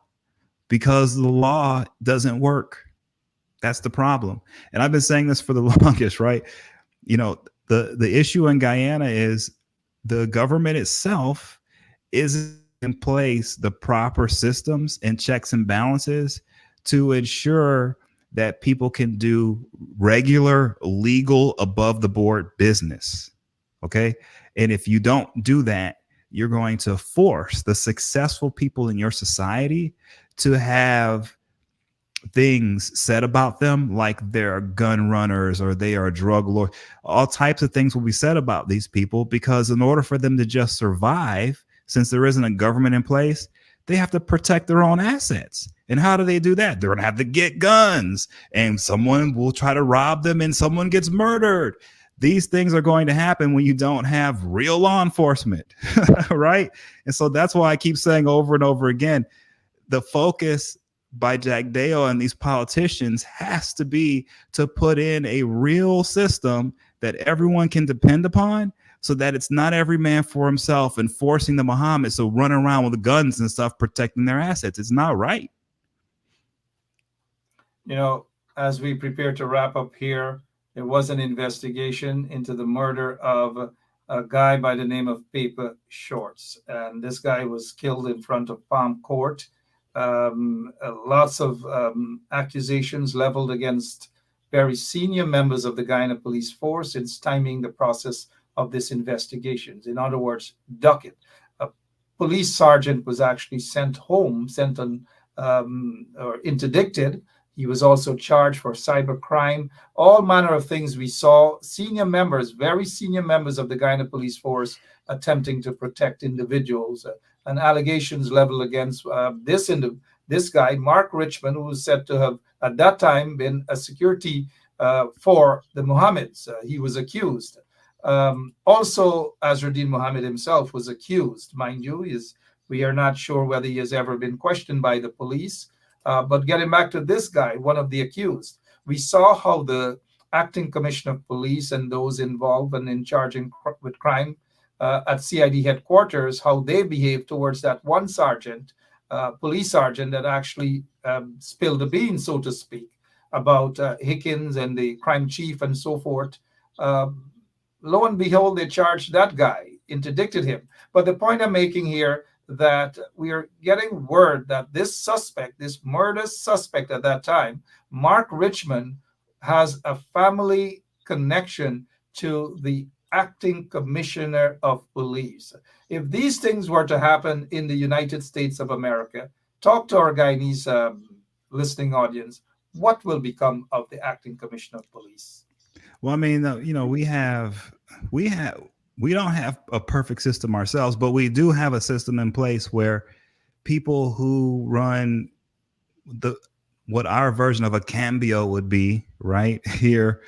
because the law doesn't work. That's the problem. And I've been saying this for the longest, right? The issue in Guyana is the government itself is in place the proper systems and checks and balances to ensure that people can do regular, legal, above the board business. Okay. And if you don't do that, you're going to force the successful people in your society to have things said about them like they're gun runners or they are drug lords. All types of things will be said about these people because in order for them to just survive, since there isn't a government in place, they have to protect their own assets. And how do they do that? They're going to have to get guns and someone will try to rob them and someone gets murdered. These things are going to happen when you don't have real law enforcement, right? And so that's why I keep saying over and over again, the focus by Jagdeo and these politicians has to be to put in a real system that everyone can depend upon so that it's not every man for himself and forcing the Muhammad so running around with guns and stuff protecting their assets. It's not right. You know, as we prepare to wrap up here, there was an investigation into the murder of a guy by the name of Paper Shorts. And this guy was killed in front of Palm Court. Lots of accusations leveled against very senior members of the Guyana police force in stymieing the process of this investigation. In other words, duck it. A police sergeant was actually sent home, or interdicted. He was also charged for cybercrime, all manner of things. We saw senior members, very senior members of the Guyana police force attempting to protect individuals. And allegations leveled against this guy, Mark Richmond, who was said to have at that time been a security for the Mohammeds. He was accused. Also, Azruddin Mohammed himself was accused, mind you. We are not sure whether he has ever been questioned by the police. But getting back to this guy, one of the accused, we saw how the acting commissioner of police and those involved and in charge with crime at CID headquarters, how they behaved towards that one sergeant, police sergeant, that actually spilled the beans, so to speak, about Hickens and the crime chief and so forth. Lo and behold, they charged that guy, interdicted him. But the point I'm making here, that we are getting word that this suspect, this murder suspect at that time, Mark Richmond, has a family connection to the acting commissioner of police. If these things were to happen in the United States of America, talk to our Guyanese listening audience, what will become of the acting commissioner of police? Well, I mean, you know, we don't have a perfect system ourselves, but we do have a system in place where people who run what our version of a cambio would be right here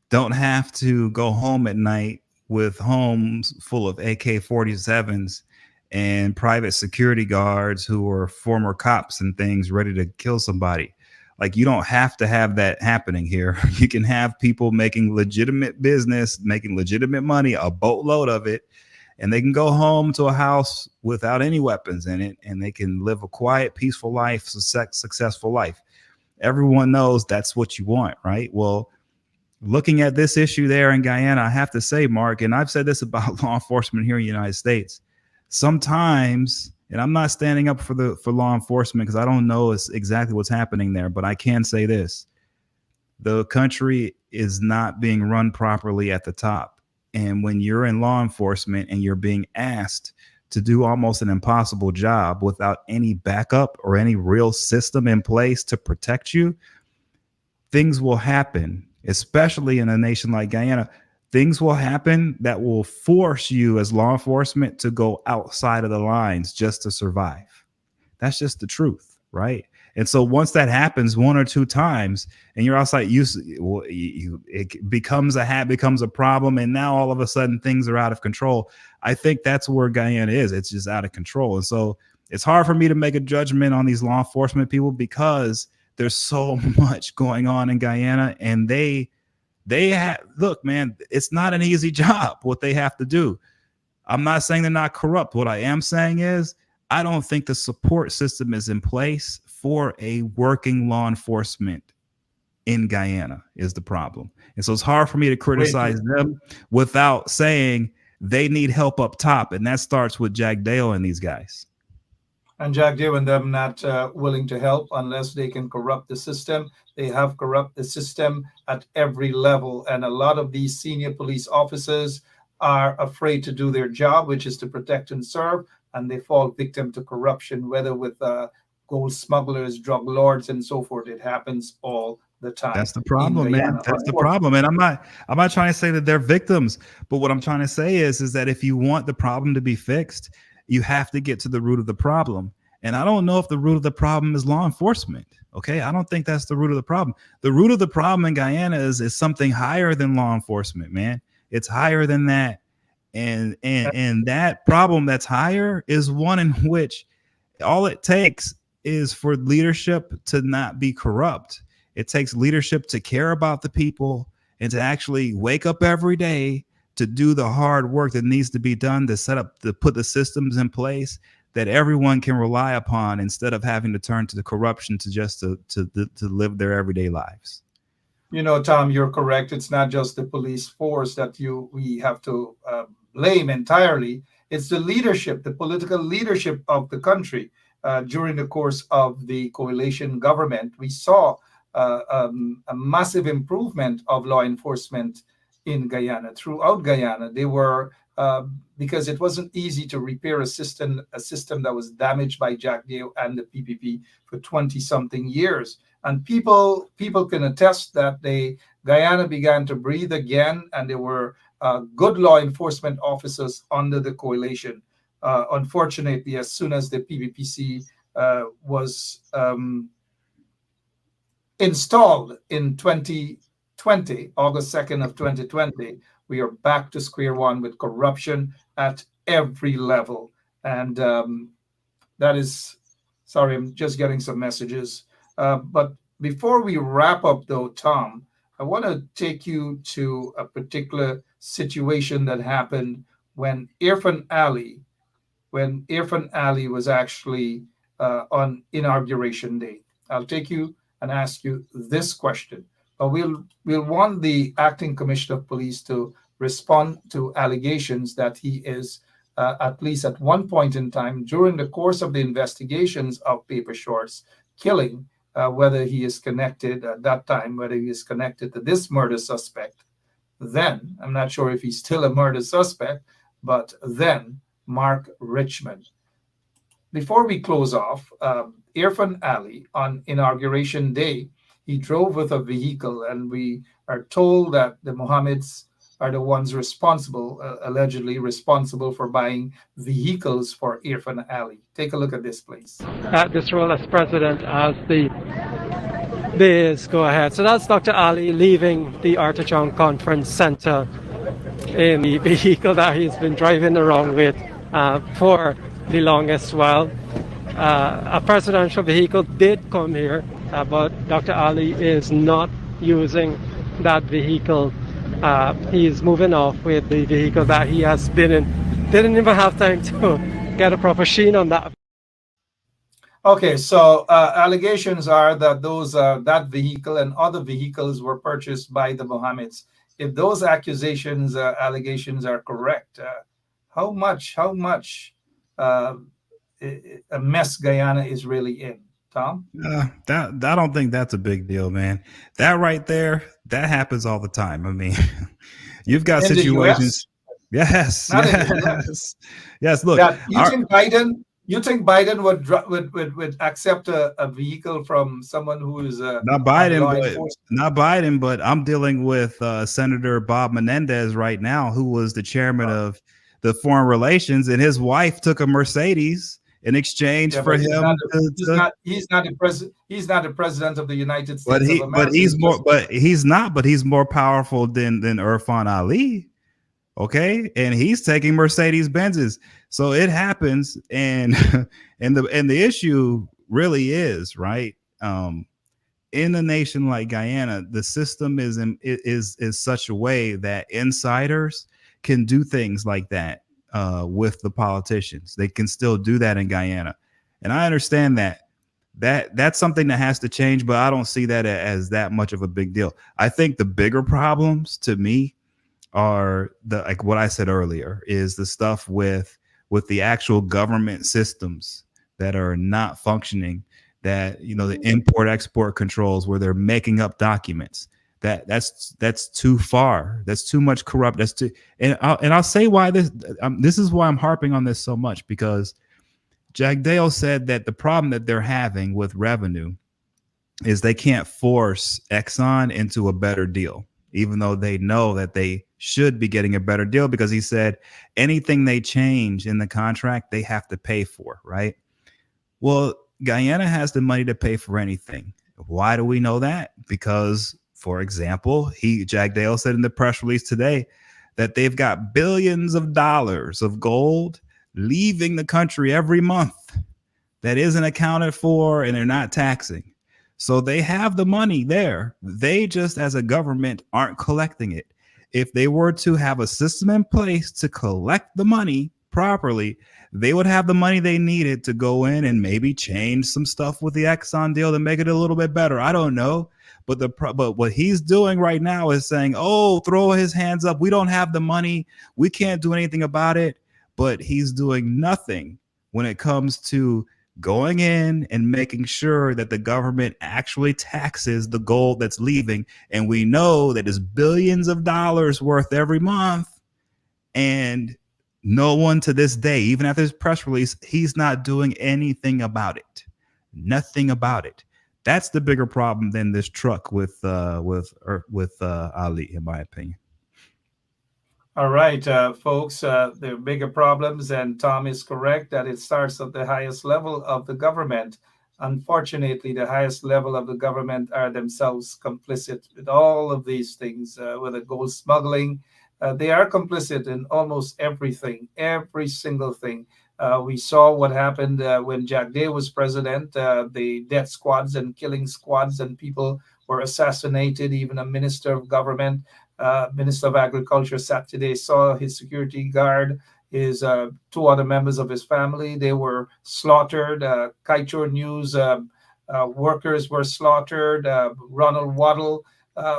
don't have to go home at night with homes full of AK-47s and private security guards who are former cops and things ready to kill somebody. Like, you don't have to have that happening here. You can have people making legitimate business, making legitimate money, a boatload of it, and they can go home to a house without any weapons in it, and they can live a quiet, peaceful life, successful life. Everyone knows that's what you want, right? Well, looking at this issue there in Guyana, I have to say, Mark, and I've said this about law enforcement here in the United States, sometimes, and I'm not standing up for law enforcement because I don't know exactly what's happening there, but I can say this: the country is not being run properly at the top. And when you're in law enforcement and you're being asked to do almost an impossible job without any backup or any real system in place to protect you, things will happen, especially in a nation like Guyana. Things will happen that will force you as law enforcement to go outside of the lines just to survive. That's just the truth, right? And so once that happens one or two times and you're outside, it becomes a habit, becomes a problem. And now all of a sudden things are out of control. I think that's where Guyana is. It's just out of control. And so it's hard for me to make a judgment on these law enforcement people because there's so much going on in Guyana, and look, man, it's not an easy job what they have to do. I'm not saying they're not corrupt. What I am saying is I don't think the support system is in place for a working law enforcement in Guyana is the problem. And so it's hard for me to criticize them without saying they need help up top. And that starts with Jagdeo and these guys. And Jagdeo and them not willing to help unless they can corrupt the system. They have corrupt the system at every level. And a lot of these senior police officers are afraid to do their job, which is to protect and serve, and they fall victim to corruption, whether with gold smugglers, drug lords, and so forth. It happens all the time. That's the problem, man. That's the problem. And I'm not trying to say that they're victims, but what I'm trying to say is that if you want the problem to be fixed, you have to get to the root of the problem. And I don't know if the root of the problem is law enforcement. Okay, I don't think that's the root of the problem. The root of the problem in Guyana is something higher than law enforcement, man. It's higher than that. And that problem that's higher is one in which all it takes is for leadership to not be corrupt. It takes leadership to care about the people and to actually wake up every day to do the hard work that needs to be done to put the systems in place that everyone can rely upon, instead of having to turn to the corruption to live their everyday lives. You know, Tom, you're correct. It's not just the police force that we have to blame entirely. It's the leadership, the political leadership of the country. During the course of the coalition government, we saw a massive improvement of law enforcement in Guyana. Throughout Guyana, they were because it wasn't easy to repair a system that was damaged by Jagdeo and the PPP for 20-something years. And people can attest that Guyana began to breathe again, and there were good law enforcement officers under the coalition. Unfortunately, as soon as the PPPC was installed in 2020, August 2nd of 2020, we are back to square one with corruption at every level. And that is, sorry, I'm just getting some messages. But before we wrap up, though, Tom, I want to take you to a particular situation that happened when Irfan Ali was actually on Inauguration Day. I'll take you and ask you this question. But we'll want the acting commissioner of police to respond to allegations that he is, at least at one point in time during the course of the investigations of Paper Short's killing, whether he is connected at that time, whether he is connected to this murder suspect. Then, I'm not sure if he's still a murder suspect, but then Mark Richmond. Before we close off, Irfan Ali on Inauguration Day, he drove with a vehicle, and we are told that the Mohammeds are the ones responsible, allegedly responsible for buying vehicles for Irfan Ali. Take a look at this, please. At this role as president as the days go ahead. So that's Dr. Ali leaving the Artichon Conference Center in the vehicle that he's been driving around with for the longest while. A presidential vehicle did come here, but Dr. Ali is not using that vehicle. He's moving off with the vehicle that he has been in. Didn't even have time to get a proper sheen on that. Okay, so allegations are that that vehicle and other vehicles were purchased by the Mohammeds. If those allegations are correct, how much a mess Guyana is really in, Tom? I don't think that's a big deal, man. That right there, that happens all the time. I mean, you've got in situations. Yes. Look, you think Biden would accept a vehicle from someone who is not Biden, but I'm dealing with Senator Bob Menendez right now, who was the chairman of the Foreign Relations, and his wife took a Mercedes in exchange for him. He's not the president of the United States of America. But he's more powerful than Irfan Ali. Okay, and he's taking Mercedes Benzes, so it happens, and the issue really is right. In a nation like Guyana, the system is such a way that insiders can do things like that with the politicians. They can still do that in Guyana, and I understand that's something that has to change, but I don't see that as that much of a big deal. I think the bigger problems to me are like what I said earlier, is the stuff with the actual government systems that are not functioning, that, you know, the import export controls where they're making up documents. That's too far. That's too much corrupt. That's too, and I'll say why this is why I'm harping on this so much, because Jagdeo said that the problem that they're having with revenue is they can't force Exxon into a better deal, even though they know that they should be getting a better deal, because he said anything they change in the contract, they have to pay for, right? Well, Guyana has the money to pay for anything. Why do we know that? Because, for example, Jagdeo said in the press release today that they've got billions of dollars of gold leaving the country every month that isn't accounted for, and they're not taxing. So they have the money there. They just, as a government, aren't collecting it. If they were to have a system in place to collect the money properly, they would have the money they needed to go in and maybe change some stuff with the Exxon deal to make it a little bit better. I don't know. But what he's doing right now is saying, oh, throw his hands up. We don't have the money. We can't do anything about it. But he's doing nothing when it comes to going in and making sure that the government actually taxes the gold that's leaving. And we know that it's billions of dollars worth every month. And no one to this day, even after his press release, he's not doing anything about it. Nothing about it. That's the bigger problem than this truck with Ali, in my opinion. All right, folks, there are bigger problems, and Tom is correct that it starts at the highest level of the government. Unfortunately, the highest level of the government are themselves complicit with all of these things, whether gold smuggling. They are complicit in almost everything, every single thing. We saw what happened when Jagdeo was president. The death squads and killing squads and people were assassinated. Even a minister of government, Minister of Agriculture, Saturday saw his security guard, his two other members of his family. They were slaughtered. Kaito News workers were slaughtered. Ronald Waddle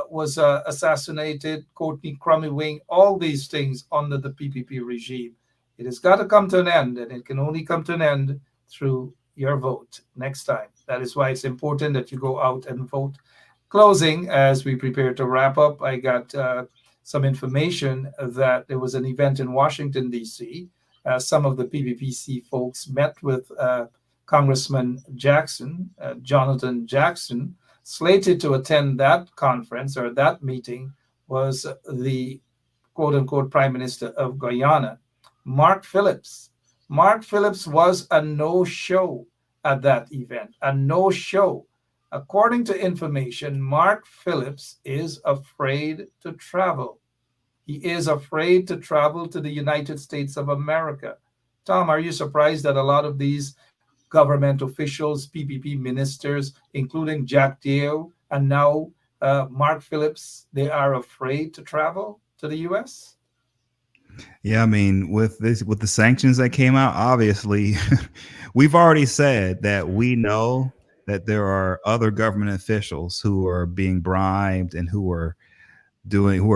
was assassinated. Courtney Crummy Wing. All these things under the PPP regime. It has got to come to an end, and it can only come to an end through your vote next time. That is why it's important that you go out and vote. Closing, as we prepare to wrap up, I got some information that there was an event in Washington, D.C. Some of the PPPC folks met with Congressman Jackson, Jonathan Jackson. Slated to attend that conference or that meeting was the quote-unquote Prime Minister of Guyana, Mark Phillips. Mark Phillips was a no-show at that event, a no-show. According to information, Mark Phillips is afraid to travel. He is afraid to travel to the United States of America. Tom, are you surprised that a lot of these government officials, PPP ministers, including Jagdeo and now Mark Phillips, they are afraid to travel to the U.S.? Yeah, I mean, with the sanctions that came out, obviously, we've already said that we know that there are other government officials who are being bribed and who are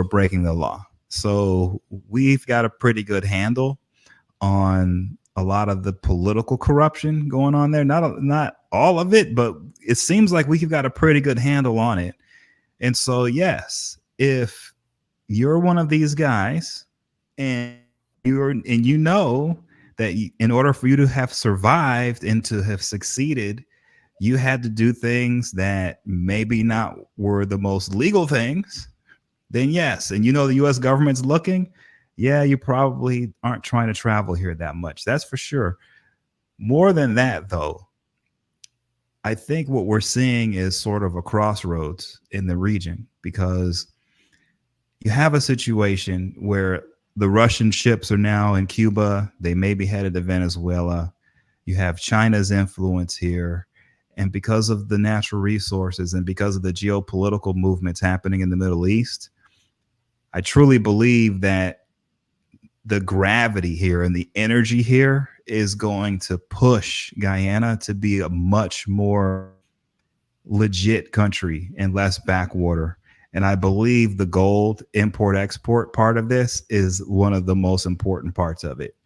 breaking the law. So we've got a pretty good handle on a lot of the political corruption going on there. Not all of it, but it seems like we've got a pretty good handle on it. And so, yes, if you're one of these guys and you know that in order for you to have survived and to have succeeded, you had to do things that maybe not were the most legal things, then yes. And you know the U.S. government's looking, yeah, you probably aren't trying to travel here that much. That's for sure. More than that, though, I think what we're seeing is sort of a crossroads in the region, because you have a situation where the Russian ships are now in Cuba. They may be headed to Venezuela. You have China's influence here. And because of the natural resources and because of the geopolitical movements happening in the Middle East, I truly believe that the gravity here and the energy here is going to push Guyana to be a much more legit country and less backwater. And I believe the gold import-export part of this is one of the most important parts of it.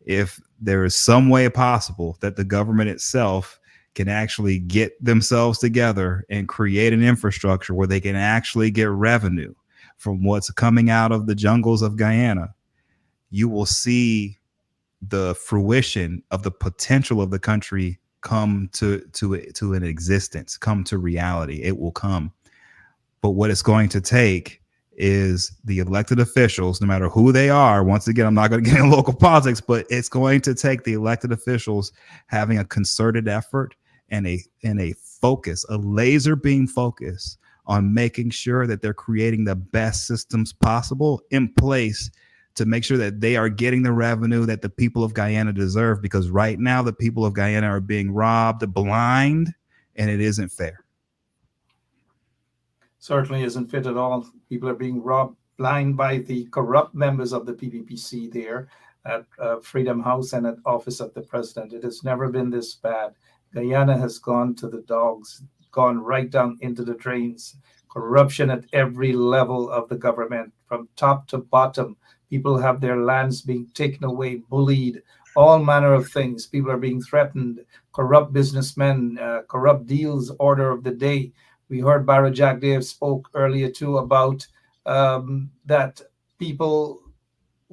If there is some way possible that the government itself can actually get themselves together and create an infrastructure where they can actually get revenue from what's coming out of the jungles of Guyana, you will see the fruition of the potential of the country come to an existence, come to reality. It will come. But what it's going to take is the elected officials, no matter who they are. Once again, I'm not going to get into local politics, but it's going to take the elected officials having a concerted effort and a focus, a laser beam focus on making sure that they're creating the best systems possible in place to make sure that they are getting the revenue that the people of Guyana deserve. Because right now, the people of Guyana are being robbed blind, and it isn't fair. Certainly isn't fit at all. People are being robbed blind by the corrupt members of the PPPC there at Freedom House and at Office of the President. It has never been this bad. Guyana has gone to the dogs, gone right down into the drains. Corruption at every level of the government, from top to bottom. People have their lands being taken away, bullied, all manner of things. People are being threatened. Corrupt businessmen, corrupt deals, order of the day. We heard Bara Jagdeo spoke earlier too about that people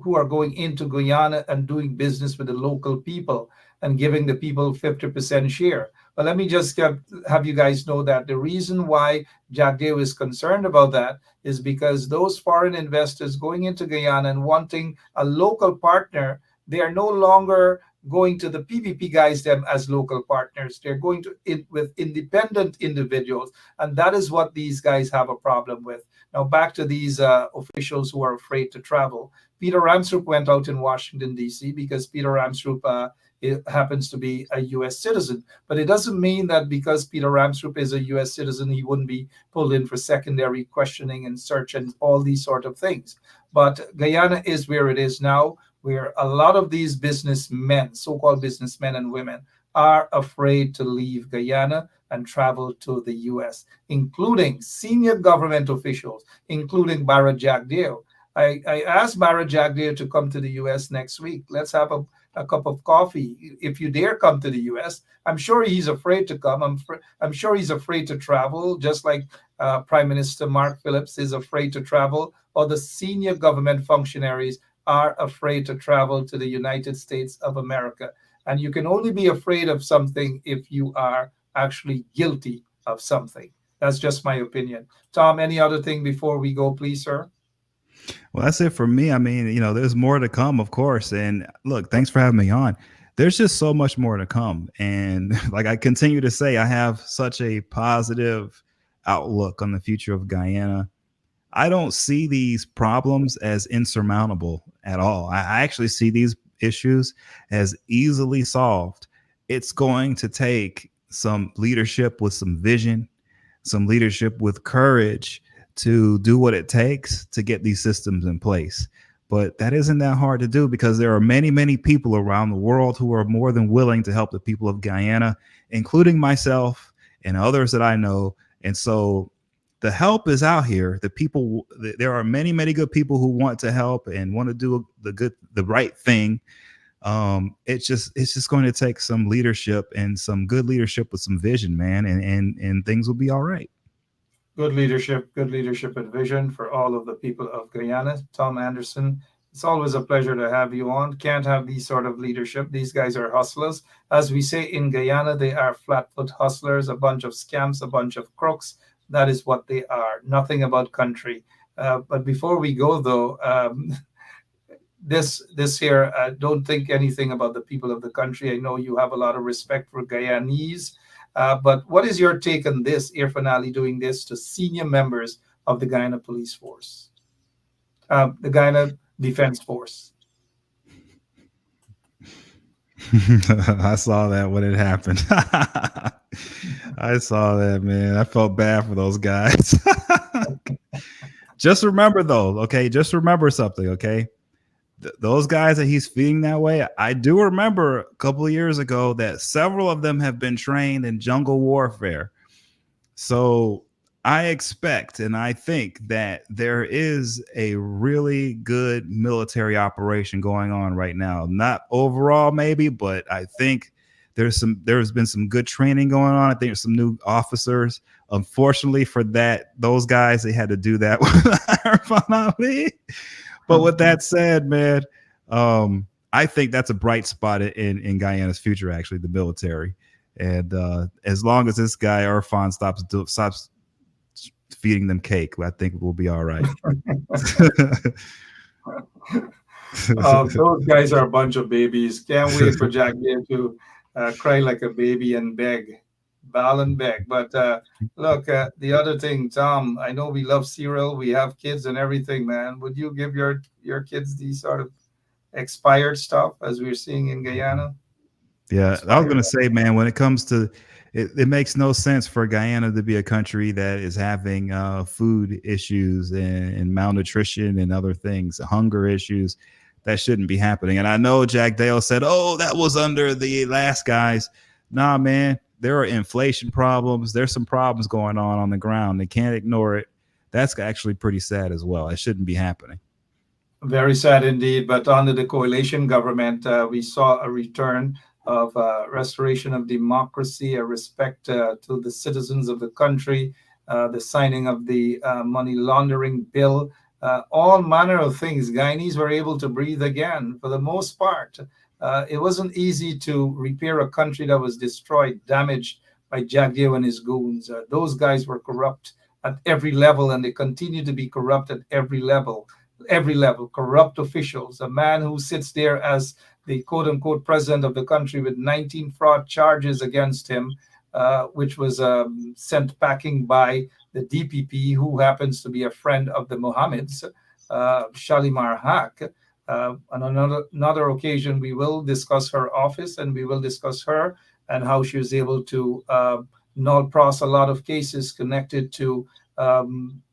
who are going into Guyana and doing business with the local people and giving the people 50% share. But let me just have you guys know that the reason why Jagdeo is concerned about that is because those foreign investors going into Guyana and wanting a local partner, they are no longer going to the PPP guys them as local partners. They're going to it with independent individuals, and that is what these guys have a problem with. Now back to these officials who are afraid to travel. Peter Ramsrup went out in Washington D.C. because Peter Ramsrup it happens to be a U.S. citizen, but it doesn't mean that because Peter Ramsrup is a U.S. citizen, he wouldn't be pulled in for secondary questioning and search and all these sort of things. But Guyana is where it is now, where a lot of these businessmen, so-called businessmen and women, are afraid to leave Guyana and travel to the U.S., including senior government officials, including Bara Jagdeo. I asked Bara Jagdeo to come to the U.S. next week. Let's have a cup of coffee. If you dare come to the U.S., I'm sure he's afraid to come. I'm sure he's afraid to travel, just like Prime Minister Mark Phillips is afraid to travel, or the senior government functionaries are afraid to travel to the United States of America. And you can only be afraid of something if you are actually guilty of something. That's just my opinion. Tom, any other thing before we go, please, sir? Well, that's it for me. I mean, there's more to come, of course. And look, thanks for having me on. There's just so much more to come. And like I continue to say, I have such a positive outlook on the future of Guyana. I don't see these problems as insurmountable at all. I actually see these issues as easily solved. It's going to take some leadership with some vision, some leadership with courage to do what it takes to get these systems in place. But that isn't that hard to do because there are many, many people around the world who are more than willing to help the people of Guyana, including myself and others that I know. And so the help is out here. There are many, many good people who want to help and want to do the right thing. It's just going to take some leadership and some good leadership with some vision, man, and things will be all right. Good leadership and vision for all of the people of Guyana. Tom Anderson, it's always a pleasure to have you on. Can't have these sort of leadership. These guys are hustlers. As we say in Guyana, they are flat-foot hustlers, a bunch of scamps, a bunch of crooks. That is what they are. Nothing about country. But before we go, though, this here, don't think anything about the people of the country. I know you have a lot of respect for Guyanese. But what is your take on this, Irfan Ali doing this to senior members of the Guyana Police Force, the Guyana Defense Force? I saw that when it happened. I saw that, man. I felt bad for those guys. Just remember, though, okay? Just remember something, okay? Those guys that he's feeding that way, I do remember a couple of years ago that several of them have been trained in jungle warfare. So I expect and I think that there is a really good military operation going on right now. Not overall, maybe, but I think There's been some good training going on. I think there's some new officers. Unfortunately for those guys, they had to do that with Irfan Ali. But with that said, man, I think that's a bright spot in Guyana's future, actually, the military. And as long as this guy Irfan stops feeding them cake, I think we'll be all right. Those guys are a bunch of babies. Can't wait for Jagdeo to cry like a baby and bawl and beg. But look, the other thing, Tom, I know we love cereal. We have kids and everything, man. Would you give your kids these sort of expired stuff as we're seeing in Guyana? Yeah, I was going to say, man, when it comes to it makes no sense for Guyana to be a country that is having food issues and malnutrition and other things, hunger issues. That shouldn't be happening. And I know Jagdeo said, oh, that was under the last guys. Nah, man, there are inflation problems. There's some problems going on the ground. They can't ignore it. That's actually pretty sad as well. It shouldn't be happening. Very sad indeed. But under the coalition government, we saw a return of restoration of democracy, a respect to the citizens of the country, the signing of the money laundering bill, all manner of things. Guyanese were able to breathe again for the most part. It wasn't easy to repair a country that was destroyed, damaged by Jagdeo and his goons. Those guys were corrupt at every level, and they continue to be corrupt at every level. Corrupt officials, a man who sits there as the quote-unquote president of the country with 19 fraud charges against him, which was sent packing by the DPP, who happens to be a friend of the Mohammeds, Shalimar Haq. On another occasion, we will discuss her office, and we will discuss her and how she was able to null pros a lot of cases connected to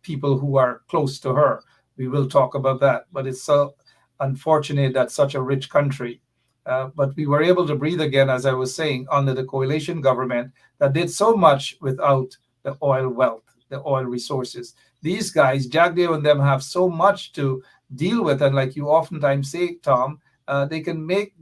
people who are close to her. We will talk about that. But it's so unfortunate that such a rich country, but we were able to breathe again, as I was saying, under the coalition government that did so much without the oil wealth, the oil resources. These guys, Jagdeo and them, have so much to deal with. And like you oftentimes say, Tom, they can make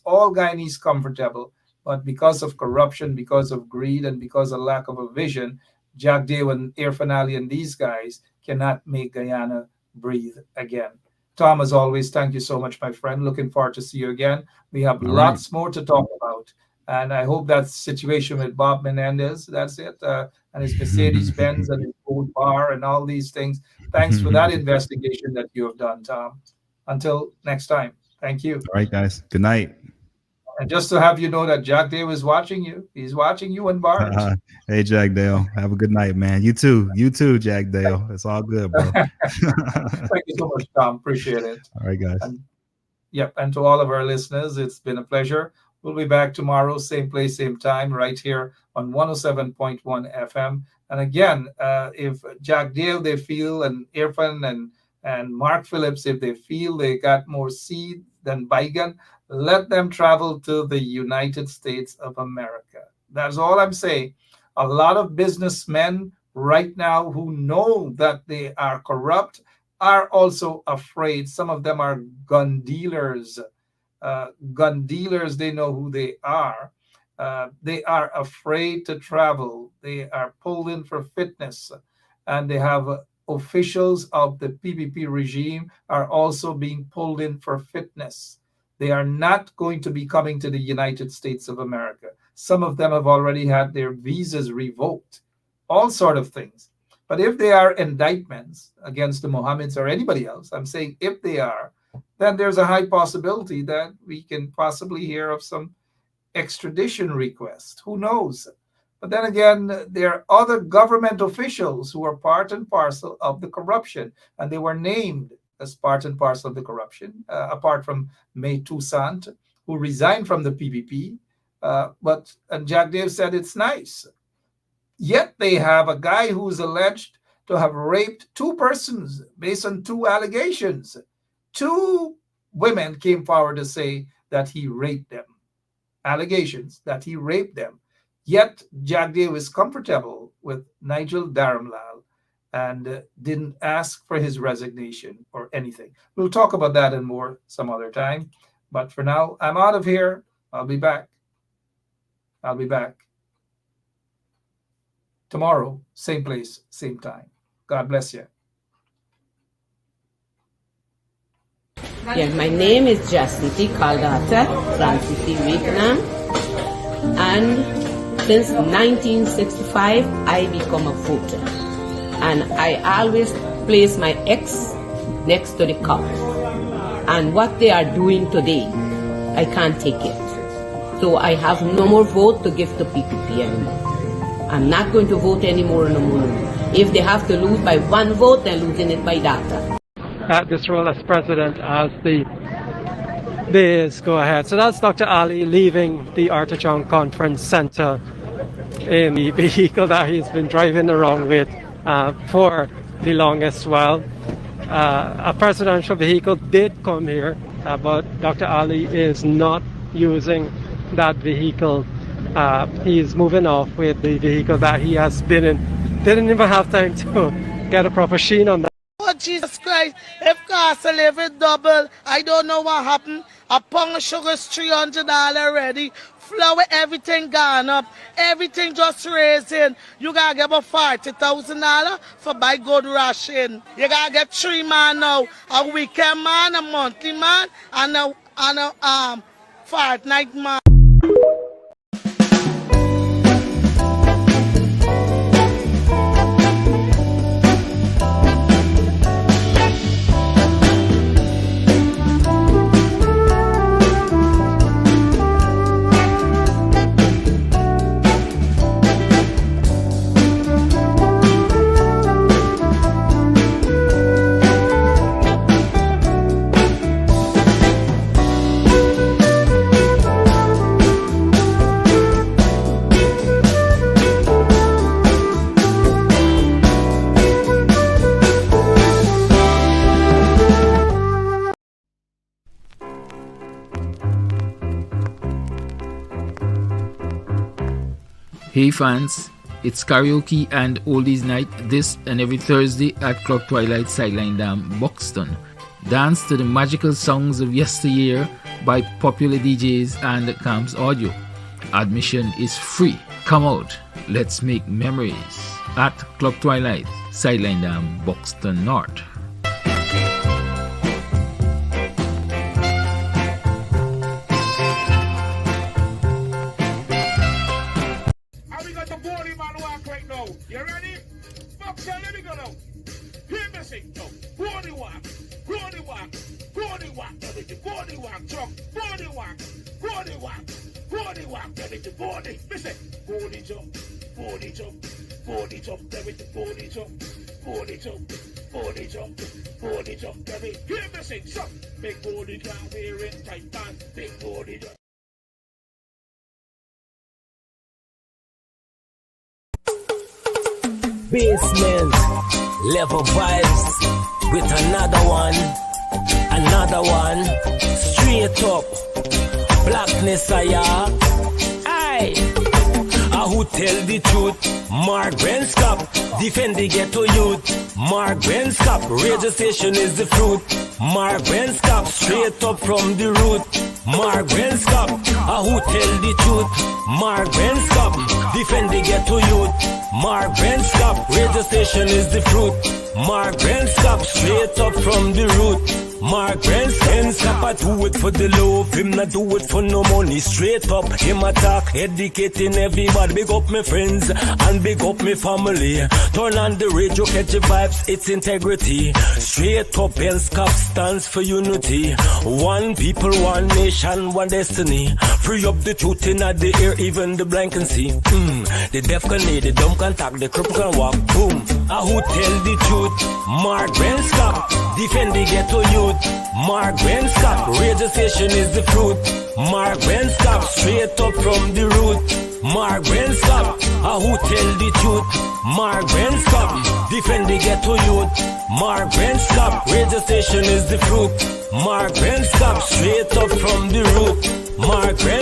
all Guyanese comfortable. But because of corruption, because of greed, and because of lack of a vision, Jagdeo and Irfan Ali and these guys cannot make Guyana breathe again. Tom, as always, thank you so much, my friend. Looking forward to see you again. We have lots more to talk about. And I hope that situation with Bob Menendez, that's it, and his Mercedes-Benz and his gold bar and all these things. Thanks for that investigation that you have done, Tom. Until next time, thank you. All right, guys. Good night. And just to have you know that Jagdeo is watching you. He's watching you in bars. Hey, Jagdeo. Have a good night, man. You too, Jagdeo. It's all good, bro. Thank you so much, Tom. Appreciate it. All right, guys. And to all of our listeners, it's been a pleasure. We'll be back tomorrow, same place, same time, right here on 107.1 FM. And again, if Jagdeo, they feel, and Irfan and Mark Phillips, if they feel they got more seed than Baigan, let them travel to the United States of America. That's all I'm saying. A lot of businessmen right now who know that they are corrupt are also afraid. Some of them are gun dealers. They know who they are. They are afraid to travel. They are pulled in for fitness. And they have officials of the PPP regime are also being pulled in for fitness. They are not going to be coming to the United States of America. Some of them have already had their visas revoked, all sort of things. But if they are indictments against the Mohammeds or anybody else, I'm saying if they are, then there's a high possibility that we can possibly hear of some extradition request. Who knows? But then again, there are other government officials who are part and parcel of the corruption, and they were named as part and parcel of the corruption, apart from May Toussaint, who resigned from the PPP. And Jagdeo said it's nice. Yet they have a guy who's alleged to have raped two persons based on two allegations. Two women came forward to say that he raped them. Allegations that he raped them. Yet Jagdeo is comfortable with Nigel Dharamlal and didn't ask for his resignation or anything. We'll talk about that and more some other time. But for now, I'm out of here. I'll be back. I'll be back tomorrow, same place, same time. God bless you. Yeah, my name is Jagdeo Caldata, Francis Vietnam, and since 1965, I become a voter. And I always place my X next to the cup. And what they are doing today, I can't take it. So I have no more vote to give to PPP anymore. I'm not going to vote anymore no more. If they have to lose by one vote, they're losing it by data. This role as president as the days go ahead. So that's Dr. Ali leaving the Artichoke Conference Center in the vehicle that he's been driving around with for the longest while. A presidential vehicle did come here, but Dr. Ali is not using that vehicle. He's moving off with the vehicle that he has been in. Didn't even have time to get a proper sheen on that. Oh, Jesus Christ, if cost of living double, I don't know what happened. A pound of sugar is $300 already. Flour, everything gone up. Everything just raising. You gotta get about $40,000 for buy good ration. You gotta get 3 man now. A weekend man, a monthly man, and a fortnight man. Hey fans, it's karaoke and oldies night this and every Thursday at Club Twilight Sideline Dam, Buxton. Dance to the magical songs of yesteryear by popular DJs and Camps Audio. Admission is free. Come out, let's make memories at Club Twilight Sideline Dam, Buxton North. You ready? Buxton, let me go now. Hear me sing now. Body walk, body walk, body walk, everything. Body walk, truck, body walk, body walk, body walk, everything. Body, listen. Body jump, body jump, body jump, everything. Body jump, body jump, body jump, body jump, everything. Hear me sing, so big body down, wearing tight pants, big body jump. Basement level vibes with another one, straight up blackness. Aye, who tell the truth? Mark Benscop, defend the ghetto youth. Mark Benscop, radio station is the fruit. Mark Benscop, straight up from the root. Mark Benscop, who tell the truth? Mark Benscop, defend the ghetto youth. Mark Benscop, radio station is the fruit. Mark Benscop, straight up from the root. Mark Benscop, I do it for the love, him not do it for no money. Straight up, him attack, educating everybody. Big up my friends and big up my family. Turn on the radio, catch the vibes, it's integrity. Straight up, Benscop stands for unity. One people, one nation, one destiny. Free up the truth in the air, even the blind can see. The deaf can hear, the dumb can talk, the cripple can walk. Boom. Who tell the truth? Mark Benscop, defend the ghetto youth. Mark Benscop, radio station is the fruit. Mark Benscop, straight up from the root. Mark Benscop, who tell the truth? Mark Benscop, defend the ghetto youth. Mark Benscop, radio station is the fruit. Mark Benscop, straight up from the root. Mark